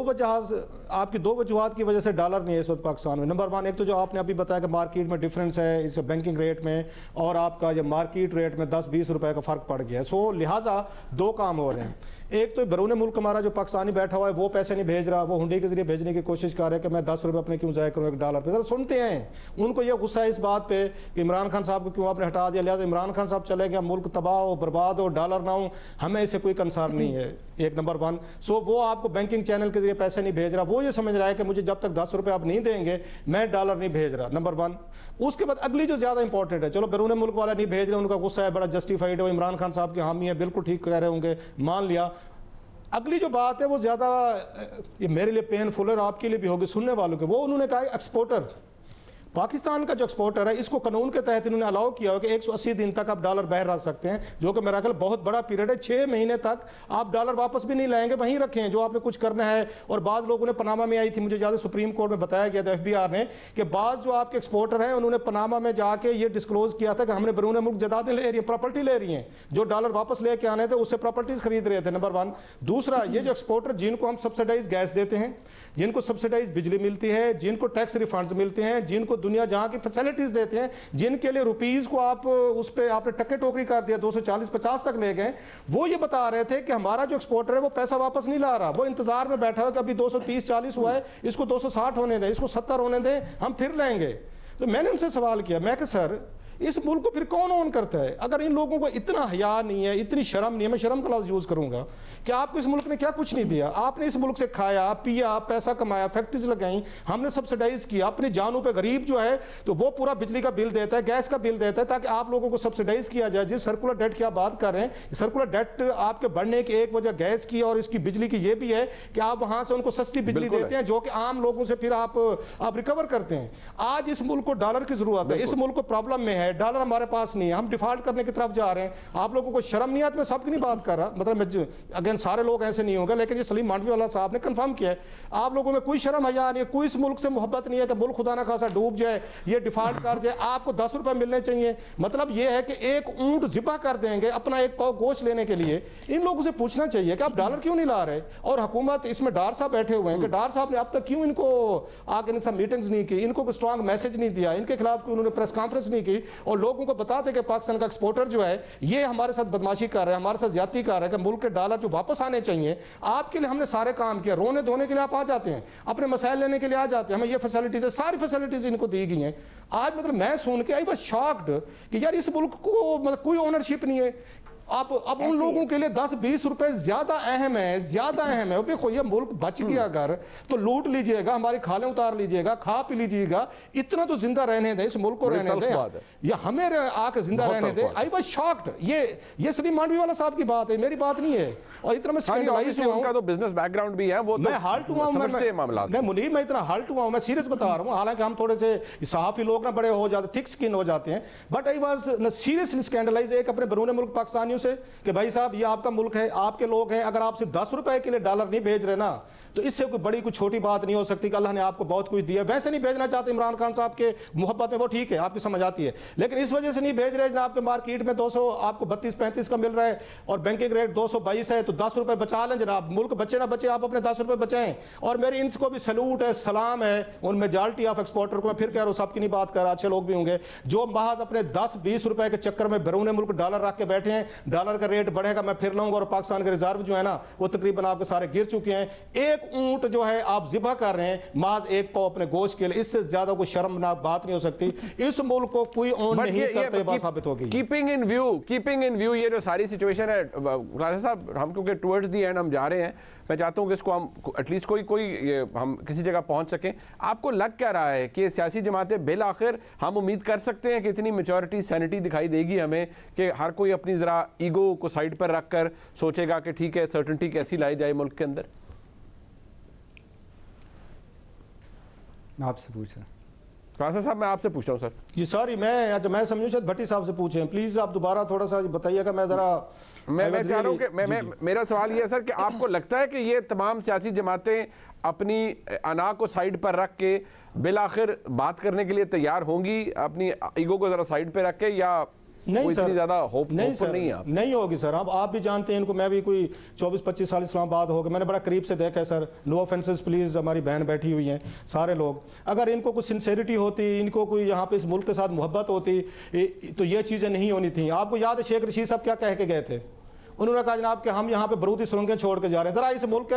آپ کی 2 وجوہات کی وجہ سے ڈالر نہیں ہے اس وقت پاکستان میں. نمبر 1, ایک تو جو آپ نے ابھی بتایا کہ مارکیٹ میں ڈیفرنس ہے اس بینکنگ ریٹ میں, اور آپ کا یہ مارکیٹ ریٹ میں 10-20 روپے کا فرق پڑ گیا ہے. سو لہٰذا 2 کام ہو رہے ہیں. ایک تو بیرون ملک ہمارا جو پاکستانی بیٹھا ہوا ہے وہ پیسے نہیں بھیج رہا, وہ ہنڈی کے ذریعے بھیجنے کی کوشش کر رہے ہیں کہ میں 10 روپے اپنے کیوں ضائع کروں 1 ڈالر پہ. ذرا سنتے ہیں, ان کو یہ غصہ ہے اس بات پہ کہ عمران خان صاحب کو کیوں آپ نے ہٹا دیا, لہٰذا عمران خان صاحب چلے گئے, ملک تباہ ہو برباد ہو, ڈالر نہ ہو, ہمیں اسے کوئی کنسرن نہیں ہے. ایک نمبر 1. سو وہ آپ کو بینکنگ چینل کے ذریعے پیسے نہیں بھیج رہا, وہ یہ سمجھ رہا ہے کہ مجھے جب تک 10 روپے آپ نہیں دیں گے میں ڈالر نہیں بھیج رہا. نمبر 1. اس کے بعد اگلی جو زیادہ امپورٹنٹ ہے, چلو بیرون ملک والا نہیں بھیج رہے, ان کا غصہ ہے, بڑا جسٹیفائڈ ہے, عمران خان صاحب کے حامی ہے, بالکل ٹھیک کہہ رہے ہوں گے, مان لیا. اگلی جو بات ہے وہ زیادہ یہ میرے لیے پین فل ہے اور آپ کے لیے بھی ہوگی سننے والوں کے. وہ انہوں نے کہا ایکسپورٹر, پاکستان کا جو ایکسپورٹر ہے اس کو قانون کے تحت انہوں نے الاؤ کیا ہو کہ 180 دن تک آپ ڈالر باہر رکھ سکتے ہیں, جو کہ میرا خیال بہت بڑا پیریڈ ہے. 6 مہینے تک آپ ڈالر واپس بھی نہیں لائیں گے, وہیں رکھیں جو آپ نے کچھ کرنا ہے. اور بعض لوگوں نے پناما میں آئی تھی, مجھے زیادہ سپریم کورٹ میں بتایا گیا تھا FBR نے کہ بعض جو آپ کے ایکسپورٹر ہیں انہوں نے پناما میں جا کے یہ ڈسکلوز کیا تھا کہ ہم نے بیرون ملک جائیدادیں لے رہی ہیں, پراپرٹی لے رہی ہیں, جو ڈالر واپس لے کے آنے تھے اس سے پراپرٹیز خرید رہے تھے. نمبر 1. دوسرا, یہ جو ایکسپورٹر جن کو ہم سبسڈائز گیس دیتے ہیں, جن کو سبسڈائز بجلی ملتی ہے, جن کو ٹیکس ریفنڈز ملتے ہیں, جن کو دنیا جہاں کی فیسلٹیز دیتے ہیں, جن کے لیے روپیز کو آپ اس پہ آپ نے ٹکے ٹوکری کر دیا 240-50 تک لے گئے, وہ یہ بتا رہے تھے کہ ہمارا جو ایکسپورٹر ہے وہ پیسہ واپس نہیں لا رہا, وہ انتظار میں بیٹھا ہوا کہ ابھی 230-40 ہوا ہے, اس کو 260 ہونے دیں, اس کو 70 ہونے دیں, ہم پھر لیں گے. تو میں نے ان سے سوال کیا, میں کہ سر اس ملک کو پھر کون اون کرتا ہے؟ اگر ان لوگوں کو اتنا حیا نہیں ہے, اتنی شرم نہیں ہے, میں شرم کا لفظ یوز کروں گا, کہ آپ کو اس ملک نے کیا کچھ نہیں دیا, آپ نے اس ملک سے کھایا پیا, پیسہ کمایا, فیکٹریز لگائیں, ہم نے سبسڈائز کیا, اپنی جانوں پہ غریب جو ہے تو وہ پورا بجلی کا بل دیتا ہے, گیس کا بل دیتا ہے, تاکہ آپ لوگوں کو سبسڈائز کیا جائے. جس سرکولر ڈیٹ کی آپ بات کر رہے ہیں, سرکولر ڈیٹ آپ کے بڑھنے کی ایک وجہ گیس کی اور اس کی بجلی کی یہ بھی ہے کہ آپ وہاں سے ان کو سستی بجلی دیتے ہیں, جو کہ عام لوگوں سے پھر آپ ریکور کرتے ہیں. آج اس ملک کو ڈالر کی ضرورت ہے, اس ملک کو پرابلم میں ہے, ڈالر ہمارے پاس نہیں ہے, ہم ڈیفالٹ کرنے کی طرف جا رہے ہیں. آپ لوگوں کو شرم نہیں آتی؟ میں سب کی نہیں بات کر رہا, مطلب میں اگین سارے لوگ ایسے نہیں ہوں گے, لیکن یہ سلیم مانڈوی والا صاحب نے کنفرم کیا ہے, آپ لوگوں میں کوئی شرم حیا نہیں ہے, کوئی اس ملک سے محبت نہیں ہے کہ ملک خدا نہ خاصا ڈوب جائے, یہ ڈیفالٹ کر جائے, آپ کو 10 روپے ملنے چاہیے. مطلب یہ ہے کہ ایک اونٹ ذبح کر دیں گے اپنا 1 پاؤ گوشت لینے کے لیے. ان لوگوں سے پوچھنا چاہیے کہ آپ ڈالر کیوں نہیں لا رہے, اور حکومت اس میں ڈار صاحب بیٹھے ہوئے ہیں کہ ڈار صاحب نے اب تک کیوں ان کو آگے ان سے میٹنگز نہیں کی, ان کو کوئی اسٹرانگ میسج نہیں دیا, ان کے خلاف کوئی انہوں نے پریس کانفرنس نہیں کی, اور لوگوں کو بتاتے کہ پاکستان کا ایکسپورٹر جو ہے یہ ہمارے ساتھ بدماشی کر رہا ہے, ہمارے ساتھ زیادتی کر رہا ہے, کہ ملک کے ڈالر جو واپس آنے چاہیے. آپ کے لیے ہم نے سارے کام کیا, رونے دھونے کے لیے آپ آ جاتے ہیں, اپنے مسائل لینے کے لیے آ جاتے ہیں, ہمیں یہ فیسلٹیز ہے, ساری فیسلٹیز ان کو دی گئی ہیں. آج مطلب میں سن کے آئی بس شاکڈ کہ یار اس ملک کو مطلب کوئی اونرشپ نہیں ہے. اب ان لوگوں کے لیے 10-20 روپے زیادہ اہم ہے، زیادہ اہم ہے. دیکھو یہ ملک بچ گیا اگر تو لوٹ لیجئے گا، ہماری کھالیں اتار لیجئے گا، کھا پی لیجئے گا، اتنا تو زندہ رہنے دیں، اس ملک کو رہنے دیں یا ہمیں آ کے زندہ رہنے دیں. I was shocked. یہ سلیم مانڈوی والا صاحب کی بات ہے، میری بات نہیں ہے. اور اتنا میں سکینڈلائز ہوا ہوں، ان کا تو بزنس بیک گراؤنڈ بھی ہے، وہ میں ہارٹ ہوا ہوں، میں منیر میں اتنا ہارٹ ہوا ہوں، میں سیریس بتا رہا ہوں. حالانکہ ہم تھوڑے سے صحافی لوگ نہ بڑے ہو جاتے، تھک سکن ہو جاتے ہیں، بٹ آئی واز سیریسلی سکینڈلائز ایک اپنے بیرون ملک پاکستانیوں سے کہ بھائی صاحب یہ آپ کا ملک ہے، آپ کے لوگ ہیں، اگر آپ صرف 10 روپے کے لیے ڈالر نہیں بھیج رہے نا تو اس سے کوئی بڑی کوئی چھوٹی بات نہیں ہو سکتی کہ اللہ نے آپ کو بہت کچھ دیا. ویسے نہیں بھیجنا چاہتے عمران خان صاحب کے محبت میں، وہ ٹھیک ہے آپ کی سمجھ آتی ہے، لیکن اس وجہ سے نہیں بھیج رہے جناب کے مارکیٹ میں 200 آپ کو 32-35 کا مل رہا ہے اور بینکنگ ریٹ 222 ہے تو 10 روپے بچا لیں جناب. ملک بچے نہ بچے، آپ اپنے 10 روپے بچائیں. اور میری ان کو بھی سلوٹ ہے، سلام ہے ان میجارٹی آف ایکسپورٹر کو. میں پھر کہہ رہا ہوں، سب کی نہیں بات کر رہا، اچھے لوگ بھی ہوں گے جو محض اپنے 10-20 روپے کے چکر میں بیرون ملک ڈالر رکھ کے بیٹھے ہیں. ڈالر کا ریٹ بڑھے گا میں پھر لاؤں گا، اور پاکستان کے ریزرو جو ہے نا وہ تقریباً آپ کے سارے گر چکے ہیں. ایک اونٹ جو ہے آپ ذبح کر رہے ہیں محض ایک پاؤ اپنے گوشت کے لیے، اس سے زیادہ کوئی شرمناک بات نہیں ہو سکتی. اس ملک کو کوئی اون نہیں کرتے، بات ثابت ہوگی. کیپنگ ان ویو یہ جو ساری سچویشن ہے راجہ صاحب، ہم کیونکہ ٹورڈز دی اینڈ ہم جا رہے ہیں، میں چاہتا ہوں کہ اس کو ہم ایٹ لیسٹ کوئی ہم کسی جگہ پہنچ سکیں. آپ کو لگ کیا رہا ہے کہ سیاسی جماعتیں بالآخر ہم امید کر سکتے ہیں کہ اتنی میچورٹی سینٹی دکھائی دے گی ہمیں کہ ہر کوئی اپنی ذرا ایگو کو سائڈ پر رکھ کر سوچے گا کہ ٹھیک ہے سرٹنٹی کیسی لائی جائے ملک کے اندر؟ آپ سے پوچھ رہا ہوں قاسم صاحب، میں آپ سے پوچھ رہا ہوں سر. جی سوری، میں سمجھوں شاید بھٹی صاحب سے پوچھیں، پلیز آپ دوبارہ تھوڑا سا بتائیے گا. میں ذرا میں چاہ رہا ہوں کہ میرا سوال یہ ہے سر کہ آپ کو لگتا ہے کہ یہ تمام سیاسی جماعتیں اپنی انا کو سائڈ پر رکھ کے بالآخر بات کرنے کے لیے تیار ہوں گی اپنی ایگو کو ذرا سائڈ پہ رکھ کے، یا نہیں سر، زیادہ ہوپ نہیں ہوگی سر؟ آپ بھی جانتے ہیں ان کو، میں بھی کوئی 24-25 سال اسلام آباد ہو گئے، میں نے بڑا قریب سے دیکھا ہے سر. نو آفینسز پلیز، ہماری بہن بیٹھی ہوئی ہیں سارے لوگ، اگر ان کو کوئی سنسیریٹی ہوتی، ان کو کوئی یہاں پہ اس ملک کے ساتھ محبت ہوتی تو یہ چیزیں نہیں ہونی تھیں. آپ کو یاد ہے شیخ رشید صاحب کیا کہہ کے گئے تھے؟ انہوں نے کہا جناب کہ ہم یہاں پہ برودی سرنگیں چھوڑ کے جا رہے ہیں. ذرا اس ملک کے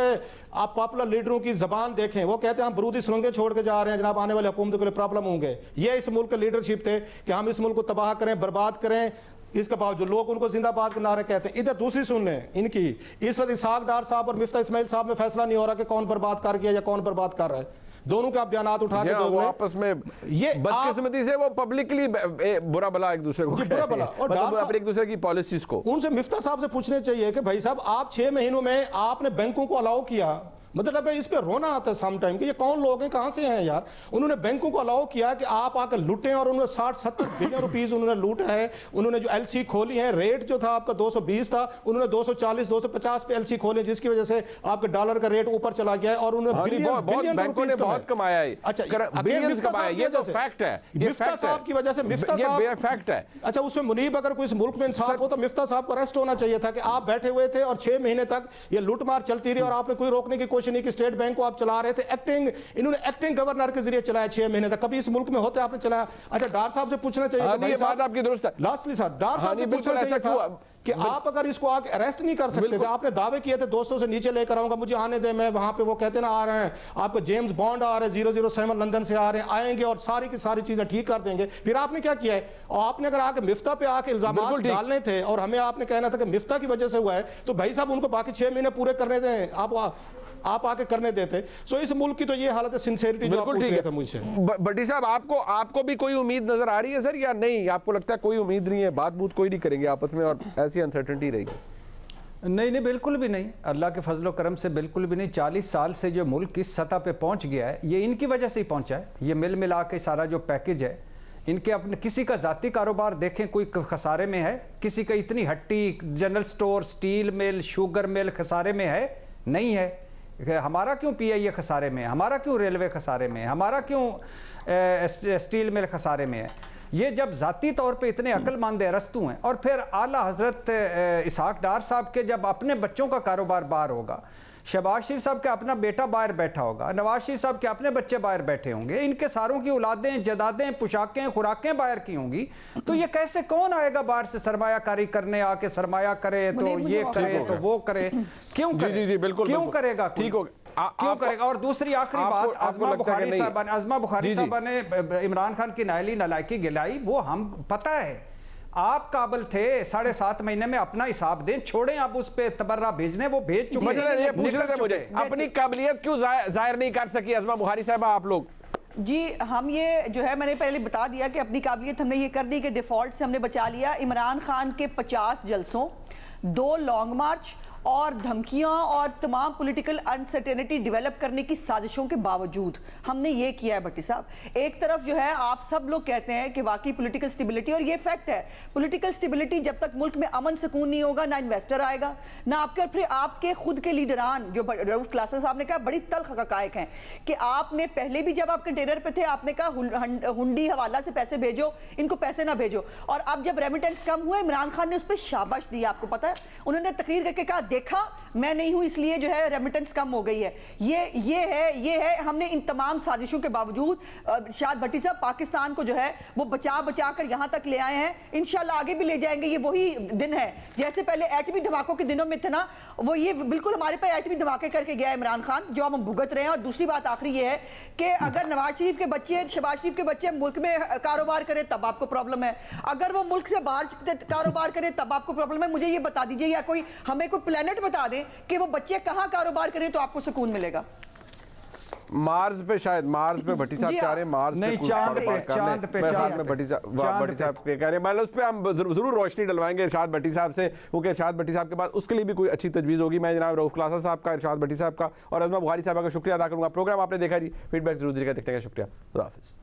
آپ پاپولر لیڈروں کی زبان دیکھیں، وہ کہتے ہیں ہم برودی سرنگیں چھوڑ کے جا رہے ہیں جناب، آنے والے حکومتوں کے لیے پرابلم ہوں گے. یہ اس ملک کے لیڈرشپ تھے کہ ہم اس ملک کو تباہ کریں، برباد کریں. اس کے باوجود لوگ ان کو زندہ باد کے نعرے کہتے ہیں. ادھر دوسری سن لیں ان کی، اس وقت اسحاق ڈار صاحب اور مفتاح اسماعیل صاحب میں فیصلہ نہیں ہو رہا کہ کون برباد کر گیا یا کون برباد کر رہا ہے. دونوں کے آپ بیانات اٹھا کے دو آپس میں بدقسمتی سے وہ پبلکلی برا بلا ایک دوسرے کو برا بلا، اور ایک دوسرے کی پالیسیز کو ان سے مفتاح صاحب سے پوچھنے چاہیے کہ بھائی صاحب آپ 6 مہینوں میں آپ نے بینکوں کو الاؤ کیا. مطلب ہے اس پہ رونا آتا ہے سم ٹائم کہ یہ کون لوگ ہیں، کہاں سے ہیں یار. انہوں نے بینکوں کو الاؤ کیا کہ آپ آ کر لوٹیں، اور انہوں نے 60-70 بلین روپیز انہوں نے لوٹا ہے. انہوں نے جو ایل سی کھولی ہے، ریٹ جو تھا آپ کا 220 تھا، انہوں نے 240-250 پہ ایل سی کھولے، جس کی وجہ سے آپ کے ڈالر کا ریٹ اوپر چلا گیا ہے، اور انہوں نے بینکوں نے بہت کمایا ہے. مفتاح صاحب کی وجہ سے، مفتاح صاحب، اچھا اس میں منیب اگر کوئی اس ملک میں انصاف ہو تو مفتاح صاحب کو اریسٹ ہونا چاہیے تھا کہ آپ بیٹھے ہوئے تھے اور 6 مہینے تک یہ لوٹ مار چلتی رہی اور آپ نے کوئی روکنے کی کوشش نہیں کی. اسٹیٹ بینک کو آپ چلا رہے تھے ایکٹنگ، انہوں نے ایکٹنگ گورنر کے ذریعے چلایا 6 مہینے تک. کبھی اس ملک میں ہوتے آپ نے چلایا؟ اچھا ڈار صاحب سے پوچھنا چاہیے، آپ کی درست ہے لاسٹلی صاحب، ڈار صاحب سے پوچھنا چاہیے تھا کہ آپ اگر اس کو آگے اریسٹ نہیں کر سکتے تھے. آپ نے دعوے کیے تھے 200 سے نیچے لے کر آؤں گا، مجھے آنے دیں، میں وہاں پہ وہ کہتے نا آ رہے ہیں آپ کو جیمز بانڈ آ رہے ہیں 007 لندن سے آ رہے ہیں، آئیں گے اور ساری کی ساری چیزیں ٹھیک کر دیں گے. پھر آپ نے کیا کیا ہے؟ اور آپ نے اگر آ کے مفتاح پہ آ کے الزامات ڈالنے تھے اور ہمیں آپ نے کہنا تھا کہ مفتاح کی وجہ سے ہوا ہے، تو بھائی صاحب ان کو باقی 6 مہینے پورے کرنے دیں، آپ آ کے کرنے دیتے. سو اس ملک کی تو یہ حالت ہے سنسیریٹی جو آپ پوچھ رہے تھے مجھ سے. بٹی صاحب آپ کو بھی کوئی امید نظر آ رہی ہے سر، یا نہیں آپ کو لگتا ہے کوئی امید نہیں ہے، بات کوئی نہیں کریں گے آپس میں اور ایسی انسرٹنٹی رہے گی؟ نہیں بالکل بھی نہیں، اللہ کے فضل و کرم سے بالکل بھی نہیں. 40 سال سے جو ملک اس سطح پہ پہنچ گیا ہے یہ ان کی وجہ سے ہی پہنچا ہے. یہ مل ملا کے سارا جو پیکج ہے ان کے اپنے، کسی کا ذاتی کاروبار دیکھیں کوئی خسارے میں ہے، کسی کا اتنی ہٹی general store, steel mill, sugar mill خسارے میں ہے نہیں ہے. ہمارا کیوں پی آئی اے خسارے میں ہے، ہمارا کیوں ریلوے خسارے میں ہے، ہمارا کیوں سٹیل مل خسارے میں ہے؟ یہ جب ذاتی طور پہ اتنے عقل مند ارسطو ہیں، اور پھر اعلیٰ حضرت اسحاق ڈار صاحب کے جب اپنے بچوں کا کاروبار باہر ہوگا، شہباز شریف صاحب کا اپنا بیٹا باہر بیٹھا ہوگا، نواز شریف صاحب کے اپنے بچے باہر بیٹھے ہوں گے، ان کے ساروں کی اولادیں، جدادیں، پوشاکیں، خوراکیں باہر کی ہوں گی، تو یہ کیسے کون آئے گا باہر سے سرمایہ کاری کرنے؟ آ کے سرمایہ کرے تو یہ کرے تو وہ کرے، کیوں کرے؟ کیوں کرے گا؟ کیوں کرے گا؟ اور دوسری آخری بات، عظمہ بخاری صاحبہ نے عمران خان کی نائلی نلائکی گلائی، وہ ہم پتہ ہے آپ قابل تھے 7.5 مہینے میں اپنا حساب دیں, چھوڑیں آپ اس پہ تبرہ بھیجنے, وہ بھیج چکے ہیں. یہ پوچھ رہے تھے مجھے اپنی قابلیت کیوں ظاہر نہیں کر سکی عظمہ بخاری صاحبہ آپ لوگ؟ جی ہم یہ جو ہے میں نے پہلے بتا دیا کہ اپنی قابلیت ہم نے یہ کر دی کہ ڈیفالٹ سے ہم نے بچا لیا. عمران خان کے 50 جلسوں, 2 لانگ مارچ اور دھمکیاں اور تمام پولیٹیکل انسرٹینٹی ڈیولپ کرنے کی سازشوں کے باوجود ہم نے یہ کیا ہے بھٹی صاحب. ایک طرف جو ہے آپ سب لوگ کہتے ہیں کہ واقعی پولیٹیکل سٹیبلٹی, اور یہ فیکٹ ہے, پولیٹیکل سٹیبلٹی جب تک ملک میں امن سکون نہیں ہوگا نہ انویسٹر آئے گا نہ آپ کے, اور پھر آپ کے خود کے لیڈران جو رؤف کلاسر صاحب نے کہا بڑی تلخ حقائق ہیں کہ آپ نے پہلے بھی جب آپ کنٹینر پہ تھے آپ نے کہا ہنڈی حوالہ سے پیسے بھیجو, ان کو پیسے نہ بھیجو, اور اب جب ریمیٹنس کم ہوئے عمران خان نے اس پہ شاباش دی. آپ کو پتا ہے انہوں نے تقریر کر کے کہا دیکھا میں نہیں ہوں اس لیے جو ہے ریمیٹنس کم ہو گئی ہے. یہ ہے ہم نے ان تمام سازشوں کے باوجود شاد بھٹی صاحب پاکستان کو جو ہے وہ بچا کر یہاں تک لے آئے ہیں. انشاءاللہ آگے بھی لے جائیں گے. یہ وہی دن ہے جیسے پہلے ایٹمی دھماکوں کے دنوں میں تھے نا, وہ یہ بالکل ہمارے پہ ایٹمی دھماکے کر کے گیا عمران خان جو ہم بھگت رہے ہیں. اور دوسری بات آخری یہ ہے کہ اگر نواز شریف کے بچے, شہباز شریف کے بچے ملک میں کاروبار کرے تب آپ کو پرابلم ہے, اگر وہ ملک سے باہر کاروبار کرے تب آپ کو پرابلم ہے. مجھے یہ بتا دیجئے یا کوئی ہمیں کوئی پلانٹ بتا دیں کہ وہ بچے کہاں کاروبار کریں تو آپ کو سکون ملے گا. مارز پہ, شاید مارز پہ بھٹی صاحب چاہ رہے ہیں, مارز پہ نہیں چاند پہ بھٹی صاحب پہ کہہ رہے ہیں. اس پہ ہم ضرور روشنی ڈلوائیں گے ارشاد بھٹی صاحب سے, کیونکہ ارشاد بھٹی صاحب کے بعد اس کے لیے بھی کوئی اچھی تجویز ہوگی. میں جناب رؤف کلاسر صاحب کا, ارشاد بھٹی صاحب کا اور عظمہ بخاری صاحبہ کا شکریہ ادا کروں گا. پروگرام آپ نے دیکھا جی, فیڈ بیک ضرور دیجیے گا. دیکھتے ہیں, شکریہ, خدا حافظ.